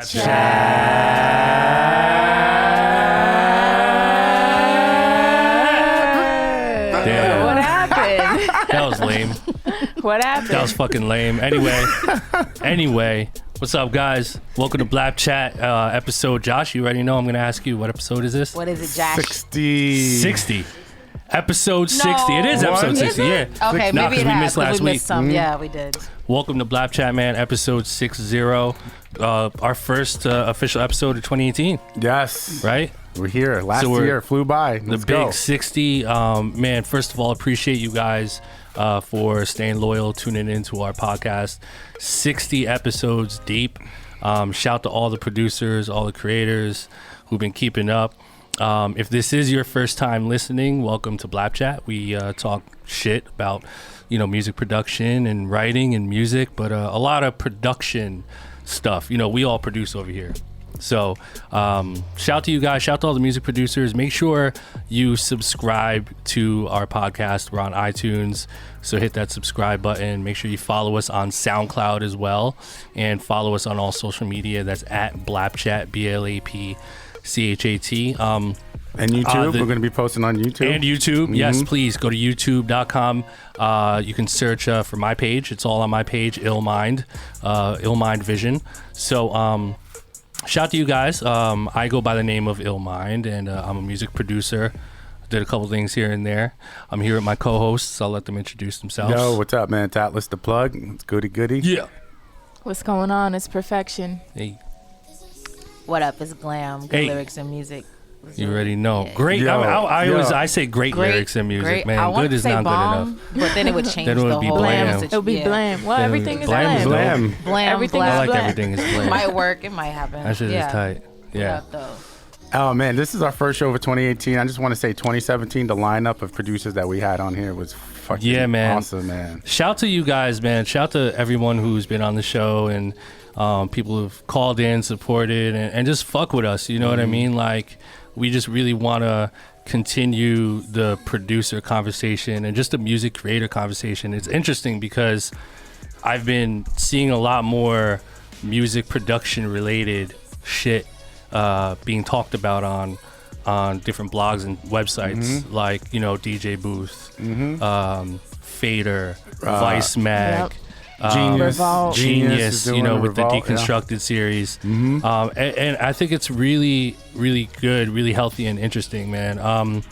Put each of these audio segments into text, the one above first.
BLAPCHAT. Damn. What happened? That was lame. What happened? That was fucking lame. Anyway, what's up, guys? Welcome to BLAPCHAT episode. Josh, you already know I'm going to ask you, what episode is this? What is it, Josh? 60. Episode 60. It is episode 60, yeah. Okay, Nah, maybe it 'cause we has, missed last we week. missed some. Yeah, we did. Welcome to BLAPCHAT, man, episode 60. Our first official episode of 2018, Yes. right? We're here. Last So year flew by. Let's The go. big 60. Man, first of all, appreciate you guys for staying loyal, tuning into our podcast. 60 episodes deep. Shout to all the producers, all the creators who've been keeping up. If this is your first time listening, welcome to BLAPCHAT. We talk shit about, music production and writing and music, but a lot of production stuff. We all produce over here. So shout to you guys. Shout to all the music producers. Make sure you subscribe to our podcast. We're on iTunes, so hit that subscribe button. Make sure you follow us on SoundCloud as well, and follow us on all social media. That's at BLAPCHAT, BLAPCHAT. And YouTube. We're going to be posting on YouTube. And YouTube. Yes, please go to youtube.com. You can search for my page. It's all on my page, Illmind, Illmind Vision. So shout to you guys. I go by the name of Illmind, and I'm a music producer. Did a couple things here and there. I'm here with my co-hosts. I'll let them introduce themselves. Yo, what's up, man? It's Atlas the Plug. It's goody. Yeah. What's going on? It's Perfection. Hey, What up? It's Glam. Good Hey. lyrics and music. you already know. Yeah. Great. Yo, I say great lyrics and music, great. man. I want Good to is say not bomb, good enough. but then it would change Then it would the be whole blam. message. It'll be Yeah. blam. Well, Then everything is blam is blam. Blam. Blam. Everything blam. I like blam. everything is blam. Might work. It might happen. That shit yeah. is tight. Yeah. What up, though? Oh, man. This is our first show for 2018. I just want to say 2017, the lineup of producers that we had on here was fucking awesome, man. Shout to you guys, man. Shout to everyone who's been on the show and people who've called in, supported, and just fuck with us. You know what I mean? Like, we just really want to continue the producer conversation and just the music creator conversation. It's interesting because I've been seeing a lot more music production related shit being talked about on different blogs and websites, like DJ Booth, Fader, Vice Mag, Genius. Genius, is doing with the Revolt, Deconstructed series. And I think it's really, really good, really healthy and interesting, man.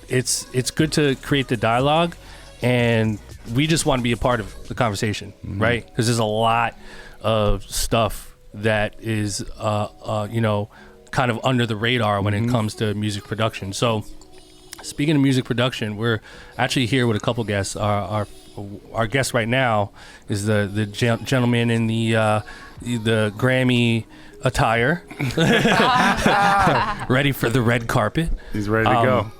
It's good to create the dialogue, and we just want to be a part of the conversation, right? Because there's a lot of stuff that is, kind of under the radar when it comes to music production. So, speaking of music production, we're actually here with a couple guests. Our guest right now is the gentleman in the Grammy attire, ready for the red carpet. He's ready to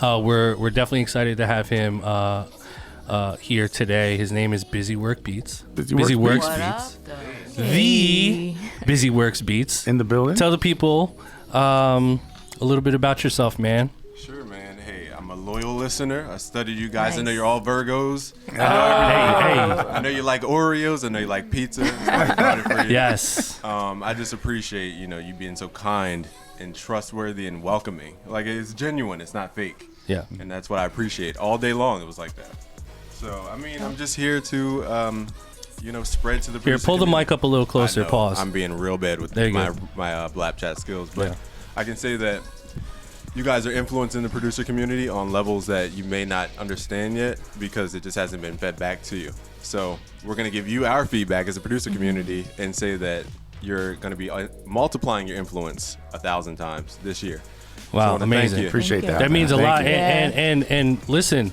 go. We're definitely excited to have him here today. His name is BusyWorksBeats. BusyWorksBeats. What up, though? The BusyWorksBeats. In the building. Tell the people a little bit about yourself, man. Sure, man. Hey, I'm a loyal listener. I studied you guys. I know you're all Virgos. Hey. I know you like Oreos. I know you like pizza. So I brought it for you. Yes. I just appreciate, you being so kind and trustworthy and welcoming. Like, it's genuine. It's not fake. Yeah. And that's what I appreciate. All day long, it was like that. So, I'm just here to, spread to the Here, pull the mic up a little closer. I know, Pause. I'm being real bad with There you my go. BLAPCHAT skills, but Yeah. I can say that you guys are influencing the producer community on levels that you may not understand yet because it just hasn't been fed back to you. So we're going to give you our feedback as a producer community and say that you're going to be multiplying your influence 1,000 times this year. Wow, So I wanna amazing. thank you. Appreciate that. That means a man. lot. Thank you. And listen,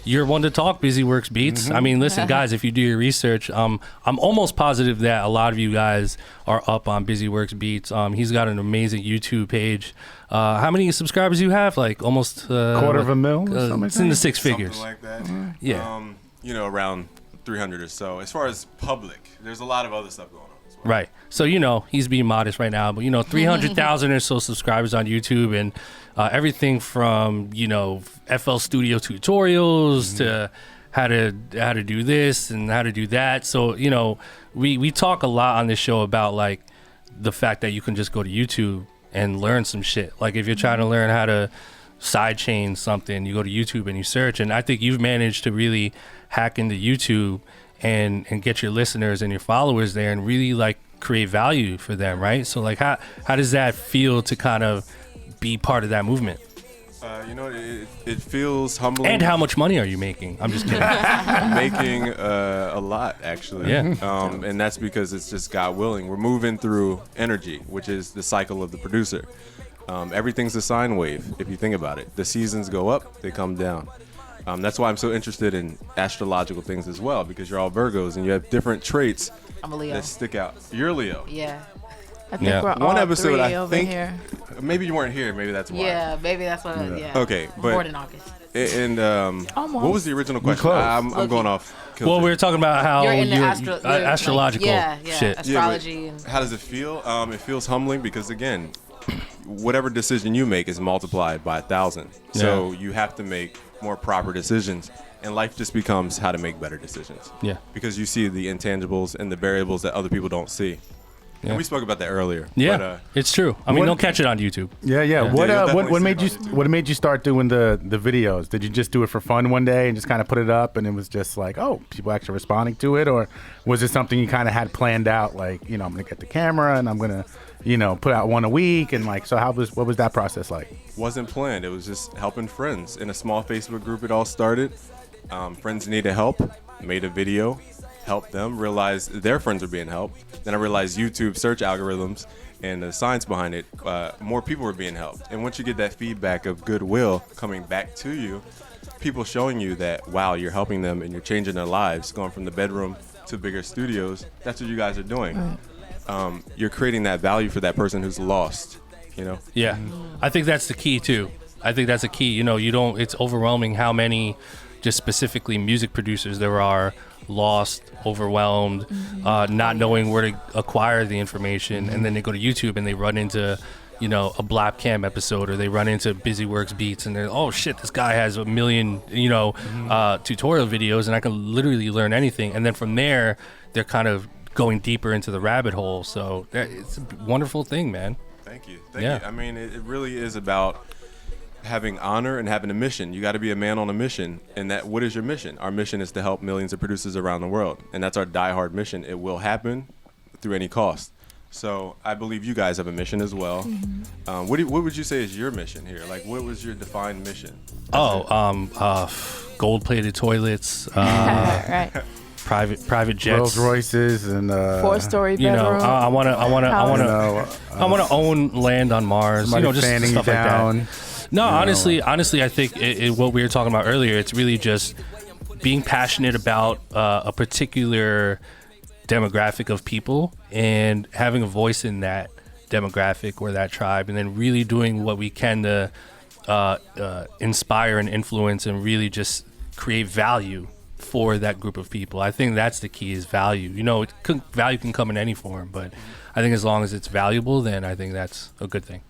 you're one to talk BusyWorksBeats. I mean, listen, guys, if you do your research, I'm almost positive that a lot of you guys are up on BusyWorksBeats. He's got an amazing YouTube page. How many subscribers do you have? Like almost Quarter of a mil? Or something it's in the like six figures. Something like that. Yeah. Around 300 or so. As far as public, there's a lot of other stuff going on as well. Right. So, he's being modest right now, but, 300,000 or so subscribers on YouTube, and everything from, FL Studio tutorials to how to do this and how to do that. So you know, we talk a lot on this show about like the fact that you can just go to YouTube and learn some shit. Like if you're trying to learn how to sidechain something, you go to YouTube and you search. And I think you've managed to really hack into YouTube and get your listeners and your followers there and really like create value for them, right? So like how does that feel to kind of be part of that movement? You know, it feels humbling. And how much money are you making? I'm just kidding. I'm making a lot, actually. Yeah. And that's because it's just God willing. We're moving through energy, which is the cycle of the producer. Everything's a sine wave, if you think about it. The seasons go up, they come down. That's why I'm so interested in astrological things as well, because you're all Virgos and you have different traits I'm a Leo. that stick out. You're a Leo. Yeah. I think Yeah. we're One all episode, three I over think. here. Maybe you weren't here. Maybe that's why. Yeah, maybe that's what. Yeah. Okay, but Born in August. and Almost. what was the original question? close. I'm going off. Well, we were talking about how You're in the you're like, astrological yeah, shit. astrology. but how does it feel? It feels humbling because again, whatever decision you make is multiplied by 1,000. So you have to make more proper decisions, and life just becomes how to make better decisions. Yeah. Because you see the intangibles and the variables that other people don't see. Yeah. And we spoke about that earlier. Yeah, But, it's true. I mean, what- don't catch it on YouTube. Yeah. Yeah, What you'll definitely what see made it you on YouTube. what made you start doing the videos? Did you just do it for fun one day and just kind of put it up and it was just like, oh, people actually responding to it, or was it something you kind of had planned out? Like, you know, I'm gonna get the camera and I'm gonna, you know, put out one a week and like, so what was that process like? wasn't planned. It was just helping friends. In a small Facebook group, it all started. Friends needed help, made a video, helped them, realized their friends were being helped. Then I realized YouTube search algorithms and the science behind it, more people were being helped. And once you get that feedback of goodwill coming back to you, people showing you that, wow, you're helping them and you're changing their lives, going from the bedroom to bigger studios, that's what you guys are doing. You're creating that value for that person who's lost, you know? Yeah, I think that's the key too. I think that's a key. You know, it's overwhelming how many just specifically music producers there are lost, overwhelmed, not knowing where to acquire the information. And then they go to YouTube and they run into, you know, a BLAP-KITS episode, or they run into BusyWorksBeats and they're, oh shit, this guy has 1 million, you know, tutorial videos and I can literally learn anything. And then from there, they're kind of going deeper into the rabbit hole. So it's a wonderful thing, man. Thank you. Yeah. Thank you. I mean, it really is about having honor and having a mission. You got to be a man on a mission. And what is your mission? Our mission is to help millions of producers around the world. And that's our diehard mission. It will happen through any cost. So I believe you guys have a mission as well. What would you say is your mission here? Like, what was your defined mission? Gold-plated toilets, Right. private jets. Rolls Royces and 4-story You know, bedroom. I want to own land on Mars. You know, just fanning stuff you like down. that. No, honestly, I think what we were talking about earlier, it's really just being passionate about a particular demographic of people and having a voice in that demographic or that tribe, and then really doing what we can to inspire and influence and really just create value for that group of people. I think that's the key, is value. You know, value can come in any form, but I think as long as it's valuable, then I think that's a good thing.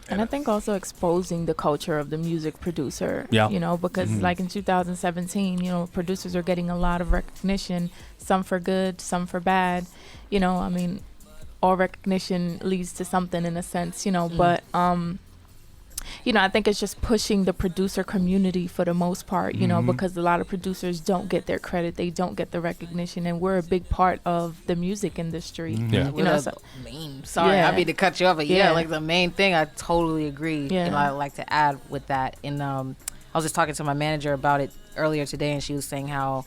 And I think also exposing the culture of the music producer, Yeah. you know, because like in 2017, you know, producers are getting a lot of recognition, some for good, some for bad. You know, I mean, all recognition leads to something in a sense, you know, but, you know, I think it's just pushing the producer community for the most part, you know, because a lot of producers don't get their credit. They don't get the recognition. And we're a big part of the music industry. Yeah. You know, so, Sorry, Yeah. I mean to cut you off, but Yeah. like the main thing, I totally agree. Yeah. And I like to add with that. And I was just talking to my manager about it earlier today, and she was saying how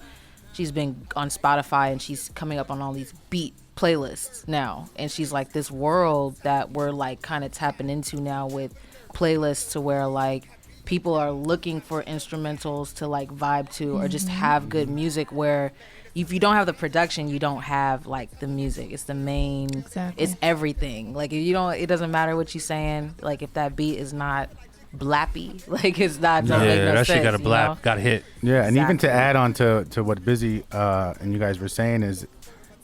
she's been on Spotify and she's coming up on all these beat playlists now. And she's like, this world that we're like kind of tapping into now with playlists, to where like people are looking for instrumentals to like vibe to, or just have good music, where if you don't have the production, you don't have like the music. It's the main, Exactly. it's everything. Like if you don't, it doesn't matter what you're saying. Like if that beat is not blappy, like it's not, doesn't make no that shit sense, got a you blap, know? got hit. Yeah, and even to Exactly. add on to what Busy and you guys were saying is,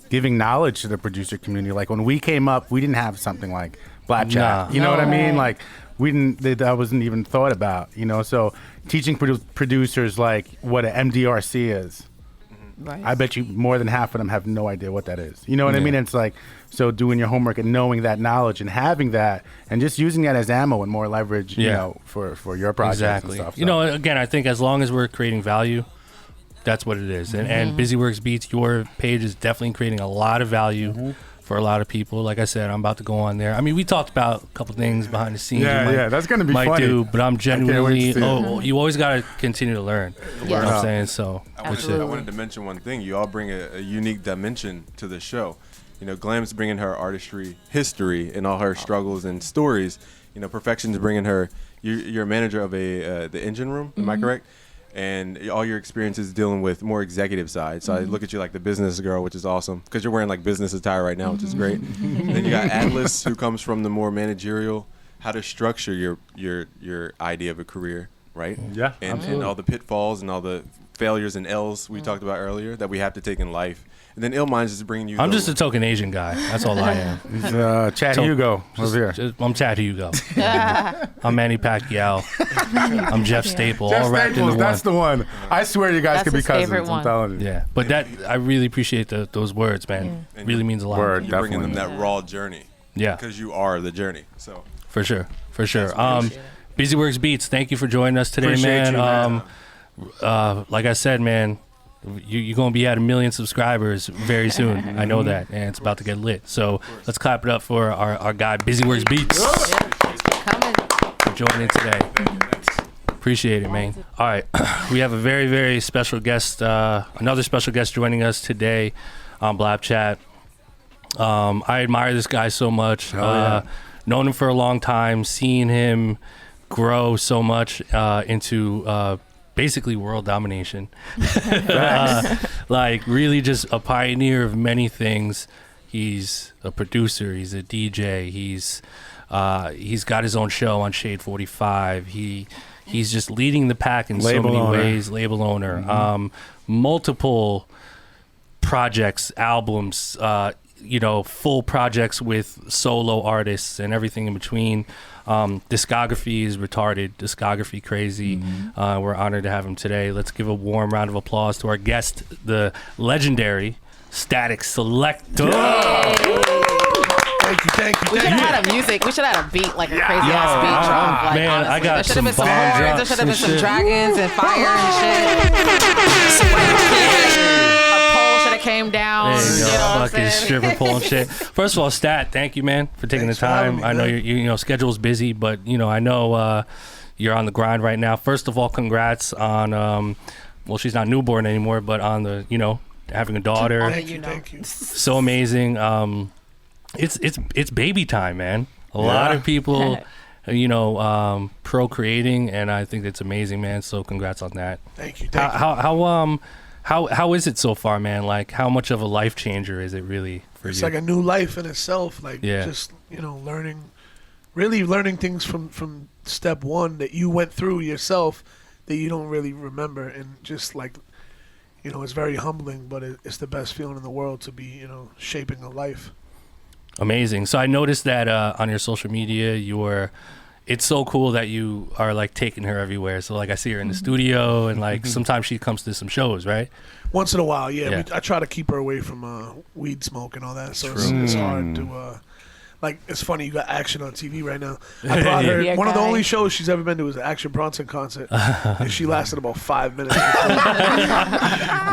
giving knowledge to the producer community. Like when we came up, we didn't have something like BLAPCHAT. Nah. You know what I mean? Right. Like we didn't. That wasn't even thought about. You know, so teaching producers like what an MDRC is. Right. I bet you more than half of them have no idea what that is. You know what I mean? It's like, so doing your homework and knowing that knowledge and having that and just using that as ammo and more leverage, you know, for your projects Exactly. and stuff. You know, again, I think as long as we're creating value, that's what it is. And BusyWorksBeats, your page is definitely creating a lot of value for a lot of people. Like I said, I'm about to go on there. I mean, we talked about a couple things behind the scenes. Yeah, that's going to be might funny. do, but I'm genuinely, see it. you always got to continue to learn. You know what I'm saying? So, I wanted to mention one thing. You all bring a unique dimension to the show. You know, Glam's bringing her artistry history and all her struggles and stories. You know, Perfection's bringing her. You're a manager of the engine room. Am I correct? And all your experiences dealing with more executive side. So I look at you like the business girl, which is awesome because you're wearing like business attire right now, which is great. Then you got Atlas, who comes from the more managerial, how to structure your idea of a career, right? Yeah, and all the pitfalls and all the failures and L's we talked about earlier that we have to take in life. And then Illmind is bringing you. I'm just a token Asian guy. That's all I am. He's Chad Hugo over here. I'm Chad Hugo. I'm Manny Pacquiao. I'm Jeff Staple. Jeff all wrapped Staples, into that's one. the one. I swear you guys That's could be his favorite cousins. I'm one. telling you. Yeah, but that I really appreciate those words, man. And Really means a lot. Word. You're bringing them Definitely. that raw journey. Yeah, Because you are the journey. So for sure. Appreciate BusyWorksBeats, thank you for joining us today, Appreciate man. you, Like I said, man, you're going to be at 1 million subscribers very soon. I know that, and it's about to get lit. So let's clap it up for our guy, BusyWorksBeats, Coming. for joining today. Appreciate it, man. All right, we have a very, very special guest, another special guest joining us today on BLAPCHAT. I admire this guy so much. Known him for a long time, seeing him grow so much into basically world domination. Like really just a pioneer of many things. He's a producer, he's a DJ, he's got his own show on Shade 45. He's just leading the pack in so many ways. Label owner. Multiple projects, albums, full projects with solo artists and everything in between. Discography is retarded, discography crazy. We're honored to have him today. Let's give a warm round of applause to our guest, the legendary Statik Selektah. Thank you. We should have had a music. We should have had a beat, like a crazy ass beat drop. Like, man, honestly. I got there should have been some some bomb horns. There drops should have been and some shit. dragons and fire and shit. A pole should have came down. There you You go, know what I'm fucking saying? stripper pole and shit. First of all, Stat, thank you, man, for taking Thanks the for having time. me, I know man. your schedule's busy, but I know you're on the grind right now. First of all, congrats on well, she's not newborn anymore, but on the having a daughter. Thank you. So amazing. It's baby time, man. A lot of people procreating, and I think that's amazing, man. So congrats on that. Thank you. How is it so far, man? Like, how much of a life changer is it really for It's you? like a new life in itself. Like just learning things from step one that you went through yourself that you don't really remember, and just like it's very humbling, but it's the best feeling in the world to be shaping a life. Amazing. So I noticed that on your social media, it's so cool that you are like taking her everywhere. So like I see her in the studio, and like sometimes she comes to some shows, right? Once in a while, yeah. I try to keep her away from weed smoke and all that, so it's hard to. Like, it's funny, you got Action on TV right now. I brought her, Yeah, one of the guy. only shows she's ever been to was the Action Bronson concert. And she lasted about 5 minutes.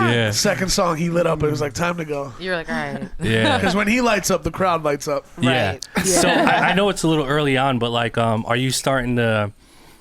Yeah. Second song, he lit up. It was like, time to go. You're like, all right. Yeah. Because when he lights up, the crowd lights up. Yeah. Right. So I know it's a little early on, but like, are you starting to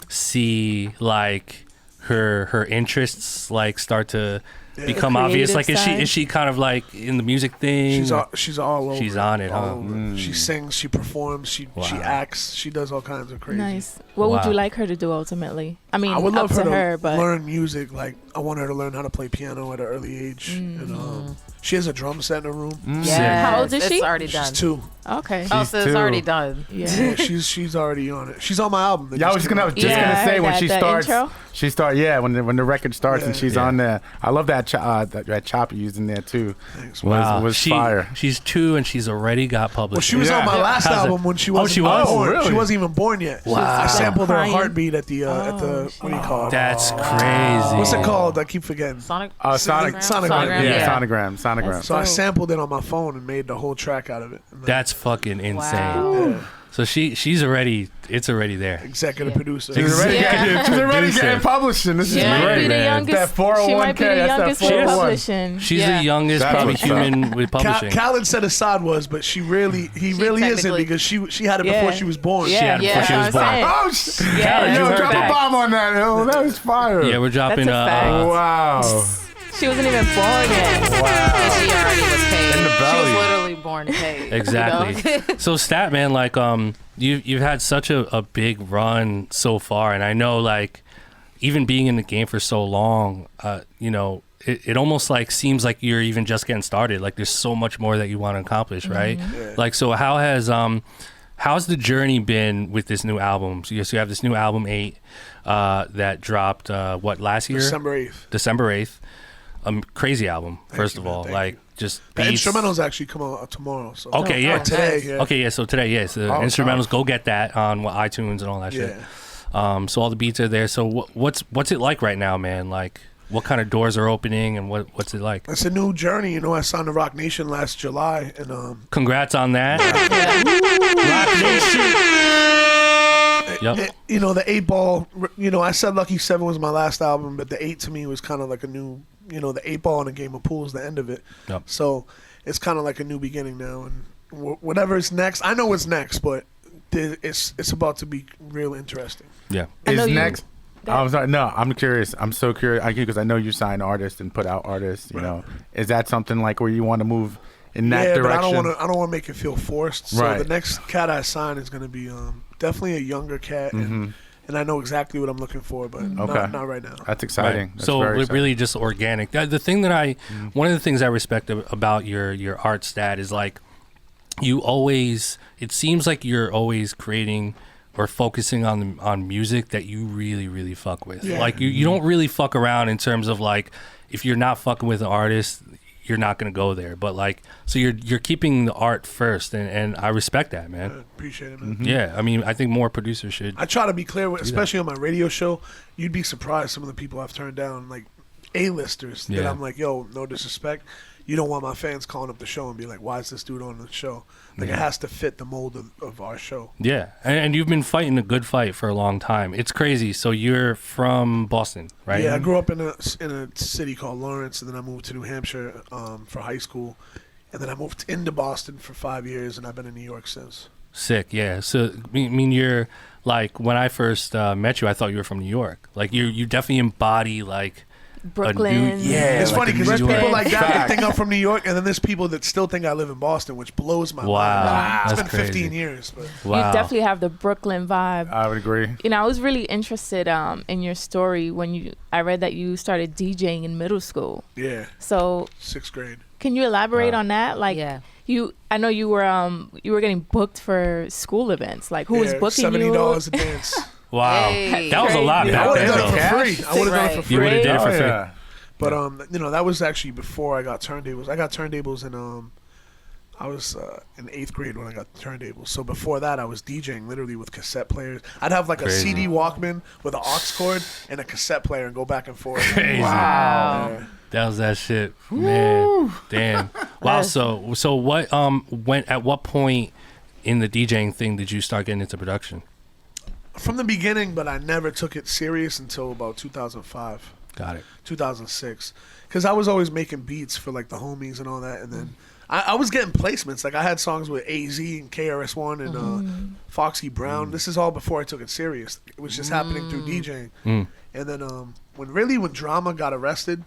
see like her interests like start to become obvious? Like, creative is she kind of like in the music thing? She's all over. She's on it, all huh? over. She sings, she performs, she acts, she does all kinds of crazy. Nice. What would Wow. you like her to do ultimately? I mean, I would love up her to to her, but learn music. Like, I want her to learn how to play piano at an early age. And she has a drum set in her room. Yeah. How old is she? It's already She's done. 2. Okay. Oh, She's so it's two. already done. Yeah, she's already on it. She's on my album. that Yeah, I just was came just out. gonna say when that- she that starts, intro? when the record starts and Yeah. she's Yeah. on there. I love that that chop you used in there too. Thanks. Was fire. She's 2 and she's already got published. Well, she was Yeah. on my last How's it? album when she Oh, wasn't she was? born. Oh, really? She wasn't even born yet. Wow. I sampled her Crying. heartbeat at the Oh, what do you call it? That's crazy. What's it called? I keep forgetting. Sonic. Sonogram. Sonogram. Yeah, Yeah. Sonogram. So I dope. sampled it on my phone and made the whole track out of it. And then, That's fucking insane. Wow. yeah, So she's already, it's already there. executive Yeah. producer. She's already, Yeah. she's already Producer. getting publishing. This She is might She might great, be the man. youngest. That 401k, She might be the that's youngest that for 401. publishing. She's Yeah. the youngest That's probably what's up. human with publishing. Khaled said Assad was, but he really isn't technically- because she had it Yeah. before she was born. She had it Yeah. before she was that's what I'm born. saying. Oh, Yeah, you yo, heard drop that. a bomb on that. Yo, that was fire. Yeah, we're dropping. That's a fact. Wow. She wasn't even born yet. And she already was paid. In the She belly. was literally born paid. Exactly. You know? So Stat Man, like you've had such a big run so far, and I know like even being in the game for so long, it almost like seems like you're even just getting started. Like there's so much more that you want to accomplish, right? Yeah. Like so, how's the journey been with this new album? So you have this new album 8 that dropped last year, December 8th. crazy album. First you, of man. all, Thank like you. just The beats. instrumentals actually come out tomorrow. So Okay, yeah. Or today. Nice. Yeah. Okay, yeah. So today, yes, the Oh, instrumentals. oh. Go get that on iTunes and all that shit. Yeah. So all the beats are there. So what's it like right now, man? Like, what kind of doors are opening, and what's it like? It's a new journey. You know, I signed to Roc Nation last July, and Congrats on that. Yep. you know, the 8 Ball. You know, I said Lucky 7 was my last album, but the 8 to me was kind of like a new. You know, the 8 Ball in a game of pool is the end of it. Yep. So it's kind of like a new beginning now, and whatever is next, I know what's next, but it's about to be real interesting. Yeah. I know Is you- next? I'm sorry. No, I'm curious. I'm so curious because I know you sign artists and put out artists. You know, is that something like where you want to move in that Yeah, direction? but I don't want to make it feel forced. So Right. the next cat I sign is going to be definitely a younger cat, and I know exactly what I'm looking for, but Okay. not right now. That's exciting. Right. That's So very we're exciting. really just organic. The thing that one of the things I respect about your art stat is like it seems like you're always creating or focusing on music that you really, really fuck with. Yeah. Like you don't really fuck around in terms of like if you're not fucking with an artist, you're not gonna go there. But like so you're keeping the art first, and I respect that, I man. appreciate it, man. Yeah, I mean I think more producers should. I try to be clear, especially on my radio show. You'd be surprised some of the people I've turned down, like A-listers, that Yeah. I'm like, yo, no disrespect. You don't want my fans calling up the show and be like, why is this dude on the show? Like, it has to fit the mold of our show. Yeah, and you've been fighting a good fight for a long time. It's crazy. So you're from Boston, right? Yeah, I grew up in a city called Lawrence, and then I moved to New Hampshire for high school. And then I moved into Boston for 5 years, and I've been in New York since. Sick, yeah. So I mean, you're like when I first met you, I thought you were from New York. Like you definitely embody like Brooklyn. yeah. It's like funny a because there's New York- people like that Fact. think I'm from New York, and then there's people that still think I live in Boston, which blows my Wow, mind. It's that's been 15 crazy. years, but Wow. You definitely have the Brooklyn vibe. I would agree. You know, I was really interested in your story when I read that you started DJing in middle school. yeah, So 6th grade. can you elaborate Wow. on that? Like, Yeah. I know you were getting booked for school events. Like, who was Yeah, booking $70 you? a dance. Wow, Hey. that was a lot Yeah, I back would have then. done it though. for free. I would have done it for You would free. have did it Oh, for free. yeah. But you know, that was actually before I got turntables. I got turntables in I was in 8th grade when I got turntables. So before that, I was DJing literally with cassette players. I'd have like Crazy. a CD Walkman with an aux cord and a cassette player and go back and forth. Crazy. Yeah. That was that shit, man. Damn. Wow. So what? At what point in the DJing thing did you start getting into production? From the beginning, but I never took it serious until about 2005. Got it. 2006, because I was always making beats for like the homies and all that, and then I was getting placements. Like I had songs with AZ and KRS-One and Foxy Brown. This is all before I took it serious. It was just happening through DJing. Mm. And then when Drama got arrested,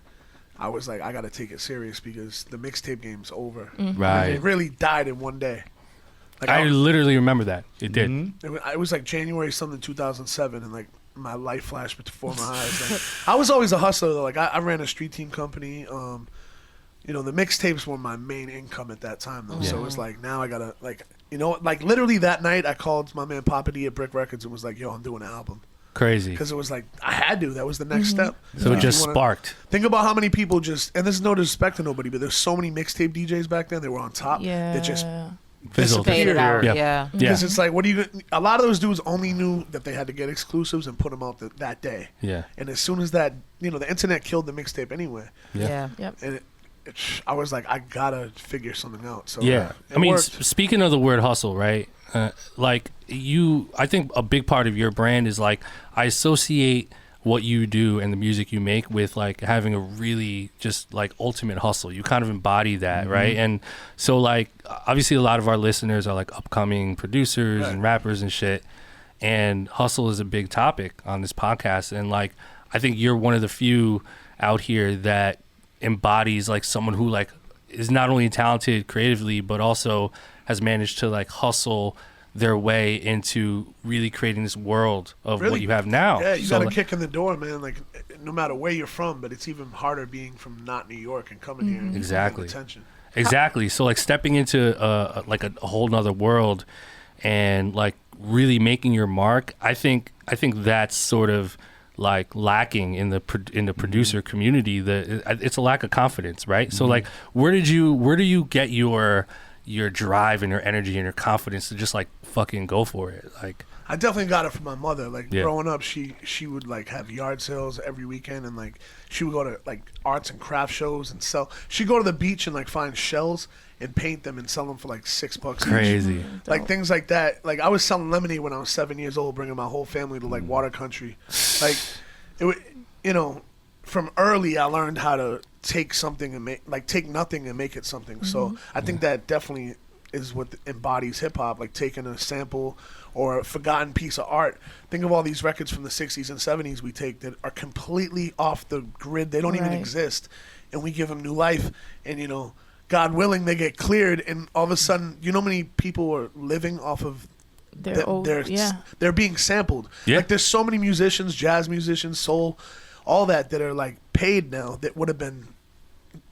I was like, I got to take it serious because the mixtape game's over. Right. It really died in one day. Like I literally remember that. It did. it was like January something 2007, and like my life flashed before my eyes. Like, I was always a hustler though. Like I ran a street team company. the mixtapes were my main income at that time, though. So it was like, now I gotta, like, like literally that night I called my man Papa D at Brick Records and was like, yo, I'm doing an album. Crazy. Because it was like, I had to. That was the next step. So it just sparked. Think about how many people and this is no disrespect to nobody, but there's so many mixtape DJs back then that were on top that just fizzled. Faded out. Yeah. Because it's like, a lot of those dudes only knew that they had to get exclusives and put them out that day. Yeah. And as soon as that, the internet killed the mixtape anyway. Yeah. Yep. And I was like, I gotta figure something out. So yeah. it I mean, worked. speaking of the word hustle, right? Like I think a big part of your brand is like, I associate what you do and the music you make with like having a really just like ultimate hustle. You kind of embody that, right? And so like, obviously a lot of our listeners are like upcoming producers and rappers and shit. And hustle is a big topic on this podcast. And like, I think you're one of the few out here that embodies like someone who like is not only talented creatively, but also has managed to like hustle their way into really creating this world of what you have now. Yeah, you got a kick in the door, man. Like, no matter where you're from, but it's even harder being from not New York and coming here and Exactly. getting attention. Exactly. So like stepping into like a whole nother world and like really making your mark, I think that's sort of like lacking in the producer community. It's a lack of confidence, right? So like, where do you get your drive and your energy and your confidence to just like fucking go for it? Like, I definitely got it from my mother. Like growing up, she would like have yard sales every weekend, and like she would go to like arts and craft shows and sell. She'd go to the beach and like find shells and paint them and sell them for like $6 crazy. each. Like things like that. Like I was selling lemonade when I was 7 years old, bringing my whole family to like water country. Like it, from early I learned how to take something and take nothing and make it something. So I think that definitely is what embodies hip hop, like taking a sample or a forgotten piece of art. Think of all these records from the 60s and 70s we take that are completely off the grid. They don't even exist. And we give them new life. And, God willing, they get cleared. And all of a sudden, how many people are living off of they're being sampled. Yeah. Like there's so many musicians, jazz musicians, soul, all that are like paid now that would have been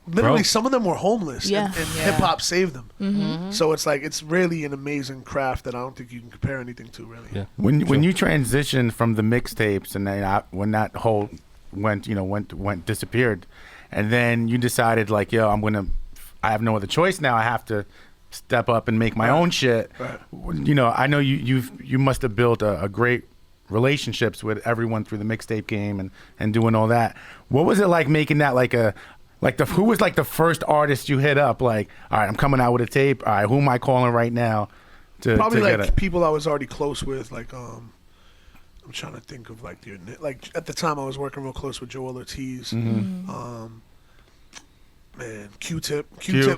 literally, some of them were homeless and hip hop saved them. So it's like, it's really an amazing craft that I don't think you can compare anything to, really. Yeah. When you transitioned from the mixtapes and then when that whole went disappeared, and then you decided like, yo, I have no other choice now. I have to step up and make my own shit. Right. I know you must have built a great relationships with everyone through the mixtape game and doing all that. What was it like making that who was like the first artist you hit up? Like, all right, I'm coming out with a tape. All right, who am I calling right now? Probably to like get it? people I was already close with. Like, I'm trying to think of like at the time I was working real close with Joel Ortiz. Man, Q-Tip,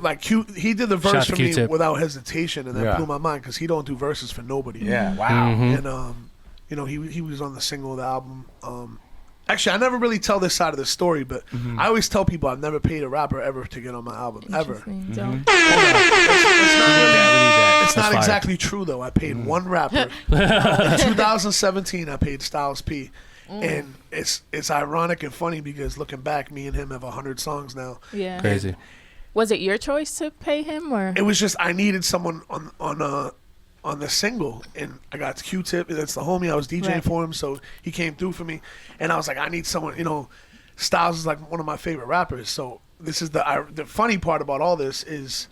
like he did the verse for me Q-Tip. without hesitation, and that blew my mind because he don't do verses for nobody. Yeah, wow. And he was on the single of the album. Actually, I never really tell this side of the story, but I always tell people I've never paid a rapper ever to get on my album, ever. It's not exactly true though. I paid one rapper. In 2017, I paid Styles P. And it's ironic and funny because looking back, me and him have 100 songs now. Yeah. Crazy. Was it your choice to pay him, or It was just I needed someone on the single, and I got Q-Tip. That's the homie. I was DJing for him, so he came through for me. And I was like, I need someone. Styles is like one of my favorite rappers. So this is the funny part about all this is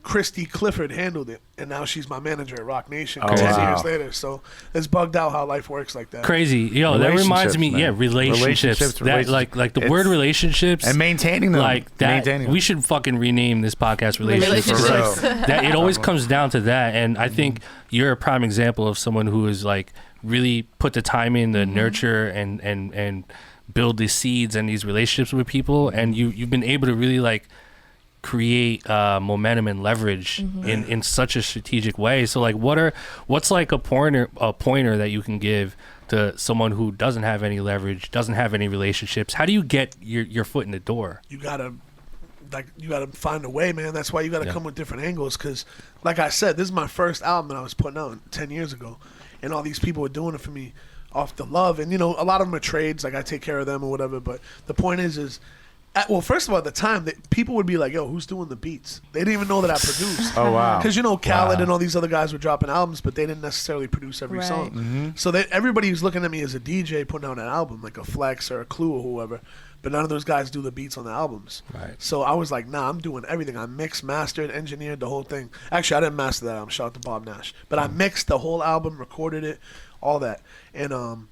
Christy Clifford handled it, and now she's my manager at Roc Nation 10 years later. So it's bugged out how life works like that. Crazy. Yo, that reminds me, man. relationships. That like the word relationships and maintaining them. Like that. We should fucking rename this podcast relationships. Like, that it always comes down to that. And I think you're a prime example of someone who is like really put the time in to nurture and build these seeds and these relationships with people, and you've been able to really like create momentum and leverage in such a strategic way. So like what's like a pointer that you can give to someone who doesn't have any leverage, doesn't have any relationships? How do you get your foot in the door? You gotta find a way, man. That's why you gotta come with different angles, because like I said, this is my first album that I was putting out 10 years ago, and all these people were doing it for me off the love, and a lot of them are trades, like I take care of them or whatever, but the point is Well, first of all, at the time, people would be like, yo, who's doing the beats? They didn't even know that I produced. Oh, wow. Because, Khaled and all these other guys were dropping albums, but they didn't necessarily produce every song. Mm-hmm. So everybody was looking at me as a DJ putting out an album, like a Flex or a Clue or whoever. But none of those guys do the beats on the albums. Right. So I was like, nah, I'm doing everything. I mixed, mastered, engineered the whole thing. Actually, I didn't master that album. Shout out to Bob Nash. But I mixed the whole album, recorded it, all that. And,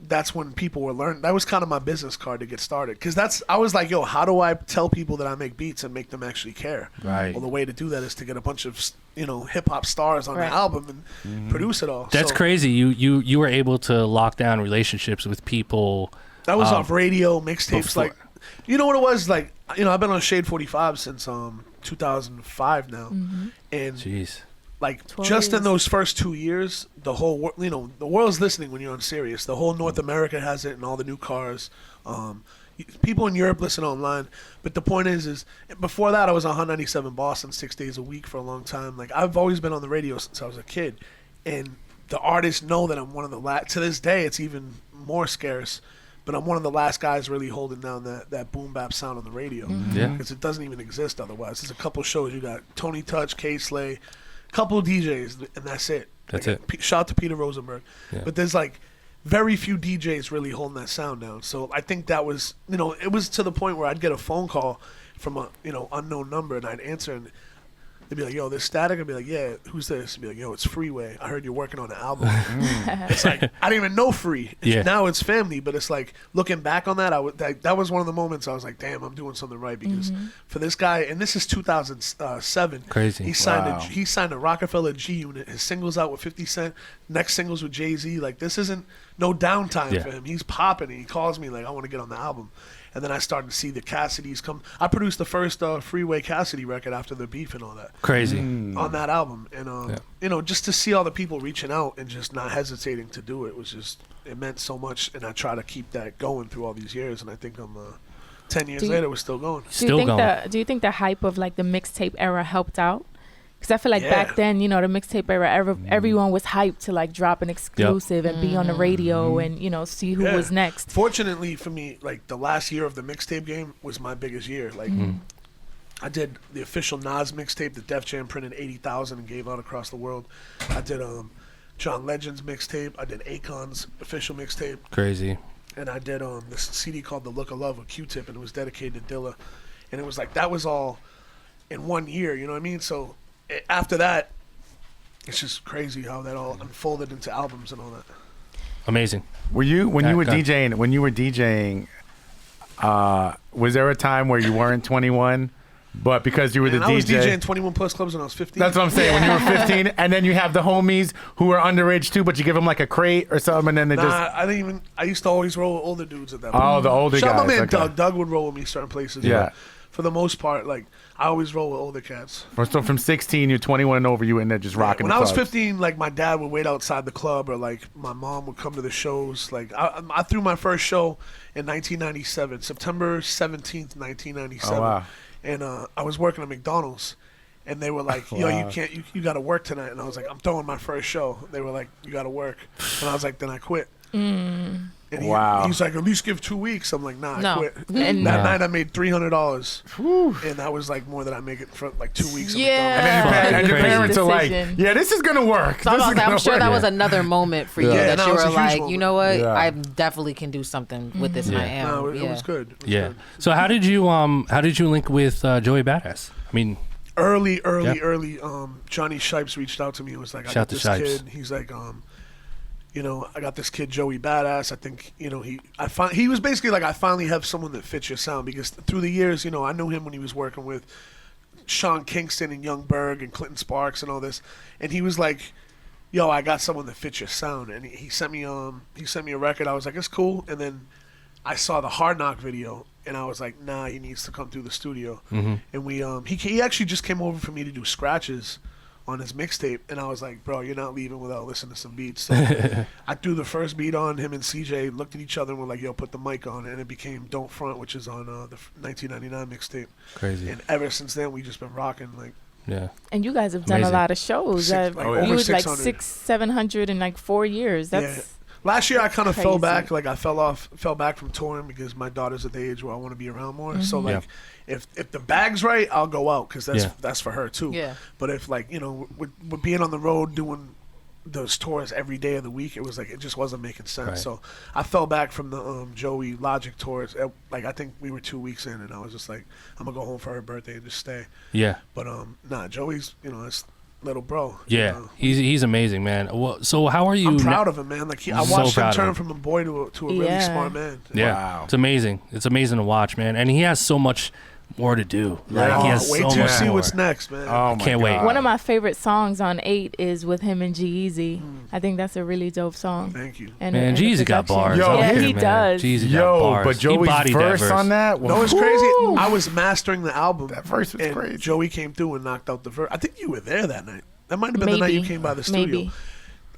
that's when people were learning. That was kind of my business card to get started. Because I was like, yo, how do I tell people that I make beats and make them actually care? Right. Well, the way to do that is to get a bunch of, hip-hop stars on the album and produce it all. That's crazy. You were able to lock down relationships with people. That was off radio, mixtapes. before. Like, you know what it was? Like, I've been on Shade 45 since 2005 now. Mm-hmm. And Jeez. like 12 just in years. those first 2 years, the whole the world's listening when you're on Sirius. The whole North America has it, and all the new cars. People in Europe listen online, but the point is before that I was on 197 Boston 6 days a week for a long time. Like, I've always been on the radio since I was a kid, and the artists know that I'm one of the last. To this day, it's even more scarce. But I'm one of the last guys really holding down that boom bap sound on the radio. Yeah. Because it doesn't even exist otherwise. There's a couple shows. You got Tony Touch, K-Slay, couple of DJs, and that's it. That's like, it. Shout out to Peter Rosenberg. Yeah. But there's like very few DJs really holding that sound down. So I think that was, it was to the point where I'd get a phone call from a, unknown number, and I'd answer, and they'd be like, yo, this Statik? I'd be like, yeah, who's this? I'd be like, yo, it's Freeway. I heard you're working on an album. It's like, I didn't even know Free. Yeah. Now it's family, but it's like, looking back on that, that was one of the moments I was like, damn, I'm doing something right, because for this guy, and this is 2007. Crazy. He signed Wow. he signed a Rockefeller G Unit. His singles out with 50 Cent. Next singles with Jay-Z. Like, this isn't no downtime Yeah. for him. He's popping, and he calls me like, I want to get on the album. And then I started to see the Cassidys come. I produced the first Freeway Cassidy record after the beef and all that Crazy. on that album. And, just to see all the people reaching out and just not hesitating to do it was just, it meant so much. And I try to keep that going through all these years. And I think I'm 10 years later, we're still going. Still going. Do you think the hype of like the mixtape era helped out? Because I feel like Yeah. back then, the mixtape era, everyone was hyped to like drop an exclusive and be on the radio and see who Yeah. was next. Fortunately for me, like, the last year of the mixtape game was my biggest year. Like, I did the official Nas mixtape that Def Jam printed 80,000 and gave out across the world. I did John Legend's mixtape. I did Akon's official mixtape. Crazy. And I did this CD called The Look of Love with Q-Tip, and it was dedicated to Dilla. And it was like, that was all in 1 year, you know what I mean? So after that, it's just crazy how that all unfolded into albums and all that. Amazing. When you were Go. DJing, was there a time where you weren't 21, but because you were And the I was DJ? DJing 21 plus clubs when I was 15. That's what I'm saying. When you were 15, and then you have the homies who are underage too, but you give them like a crate or something, and then they just. I didn't even. I used to always roll with older dudes at that point. Oh, the older Shout out guys. my man okay. Doug. Doug would roll with me certain places. Yeah. But for the most part, like, I always roll with older cats. So from 16, you're 21 and over, you in there just rocking. When the I was clubs. 15, like, my dad would wait outside the club, or like my mom would come to the shows. Like, I threw my first show in 1997, September 17th, 1997. Oh, wow. And I was working at McDonald's, and they were like, yo, Wow. you can't, you got to work tonight. And I was like, I'm throwing my first show. They were like, you got to work. And I was like, then I quit. And Wow. he's like, at least give 2 weeks. I'm like, nah, I No. quit. And That No. night I made $300. And that was like more than I make it for like 2 weeks. Yeah. And then your, Fucking and your crazy. parents are like, Decision. yeah, this is going to work. So I'm, This is about to say, I'm gonna sure work. that was Yeah. another moment for you Yeah. Yeah, that no, you it was a were huge like, moment. you know what, Yeah. I definitely can do something with this, and I am. No, it yeah. was good. It was Yeah. good. So how did you link with Joey Badass? I mean, Early, Yeah. Johnny Shipes reached out to me and was like, I Shout got to this Shipes. kid. He's like, I got this kid, Joey Badass. I think, he was basically like, I finally have someone that fits your sound, because through the years, I knew him when he was working with Sean Kingston and Young Berg and Clinton Sparks and all this. And he was like, yo, I got someone that fits your sound. And he sent me a record. I was like, it's cool. And then I saw the Hard Knock video, and I was like, nah, he needs to come through the studio. And we he actually just came over for me to do scratches on his mixtape, and I was like, bro, you're not leaving without listening to some beats. So I threw the first beat on. Him and CJ looked at each other and were like, yo, put the mic on, and it became Don't Front, which is on the 1999 mixtape. crazy. And ever since then, we just been rocking. Like, Yeah. And you guys have done Amazing. a lot of shows. Six- like, You over was like 600. 600-700 in like 4 years. That's Last year I kind of fell Crazy. back. Like I fell back from touring because my daughter's at the age where I want to be around more. So like, if the bag's right, I'll go out because that's for her too. Yeah. But if like with being on the road doing those tours every day of the week, it was like it just wasn't making sense. Right. So I fell back from the Joey Logic tours. Like I think we were 2 weeks in, and I was just like, I'm gonna go home for her birthday and just stay. Yeah. But Joey's it's little bro. Yeah, he's amazing, man. Well, so how are you? I'm proud of him, man. Like I So watched him proud of turn him. from a boy to a really smart man. Yeah, Wow. it's amazing. It's amazing to watch, man. And he has so much more to do. Like he has Wait so till you much see more. what's next, man. Oh my Can't wait. God. One of my favorite songs on 8 is with him and G-Eazy. I think that's a really dope song. Thank you. And Man, and the Jeezy got production. bars. Yo, yeah, his- he does. Jeezy got Yo, bars. but He Joey's bodied that verse on that. No, it's crazy. I was mastering the album. That verse was and crazy. Joey came through and knocked out the verse. I think you were there that night. That might have been the night you Maybe. came by the studio.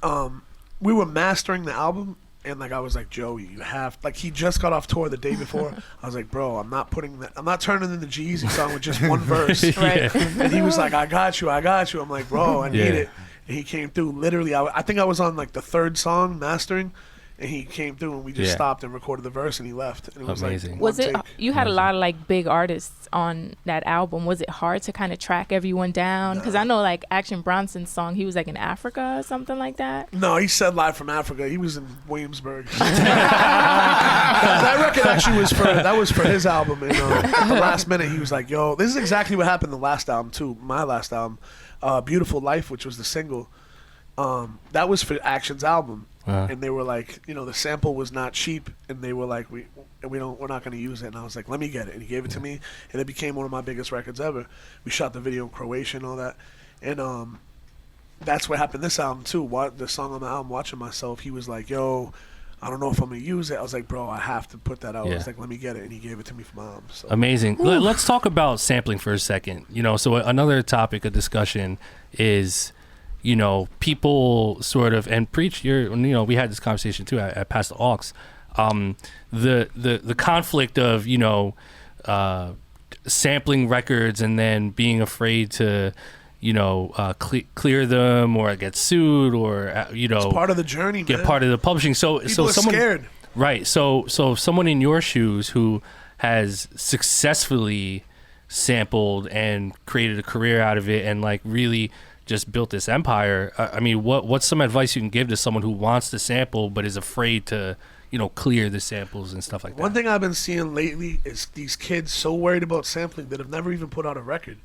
Maybe. We were mastering the album, and like I was like, Joey, you have like he just got off tour the day before. I was like, bro, I'm not turning in the G-Eazy song with just one verse. Right. And he was like, I got you. I'm like, bro, I need it. And he came through. Literally, I think I was on like the 3rd song mastering, and he came through, and we just stopped and recorded the verse, and he left. And it was Amazing. Like, Was one it? take. You had a lot of like big artists on that album. Was it hard to kind of track everyone down? Because I know like Action Bronson's song, he was like in Africa or something like that. No, he said live from Africa. He was in Williamsburg. That record actually was for his album. And at the last minute, he was like, "Yo, this is exactly what happened the last album too. My last album, Beautiful Life, which was the single. That was for Action's album." And they were like, the sample was not cheap, and they were like, we're not going to use it. And I was like, let me get it. And he gave it to me, and it became one of my biggest records ever. We shot the video in Croatia and all that, and that's what happened this album too. The song on the album, Watching Myself, he was like, yo, I don't know if I'm going to use it. I was like, bro, I have to put that out. I was like, let me get it, and he gave it to me for my album. So. Amazing. Let's talk about sampling for a second. So another topic of discussion is, people sort of and preach. We had this conversation too at Past the Aux. The conflict of sampling records and then being afraid to clear them or get sued or It's part of the journey, get man. part of the publishing. So People are someone scared. right. So someone in your shoes who has successfully sampled and created a career out of it and like really just built this empire. I mean, what's some advice you can give to someone who wants to sample but is afraid to, clear the samples and stuff like that? One thing I've been seeing lately is these kids so worried about sampling that have never even put out a record.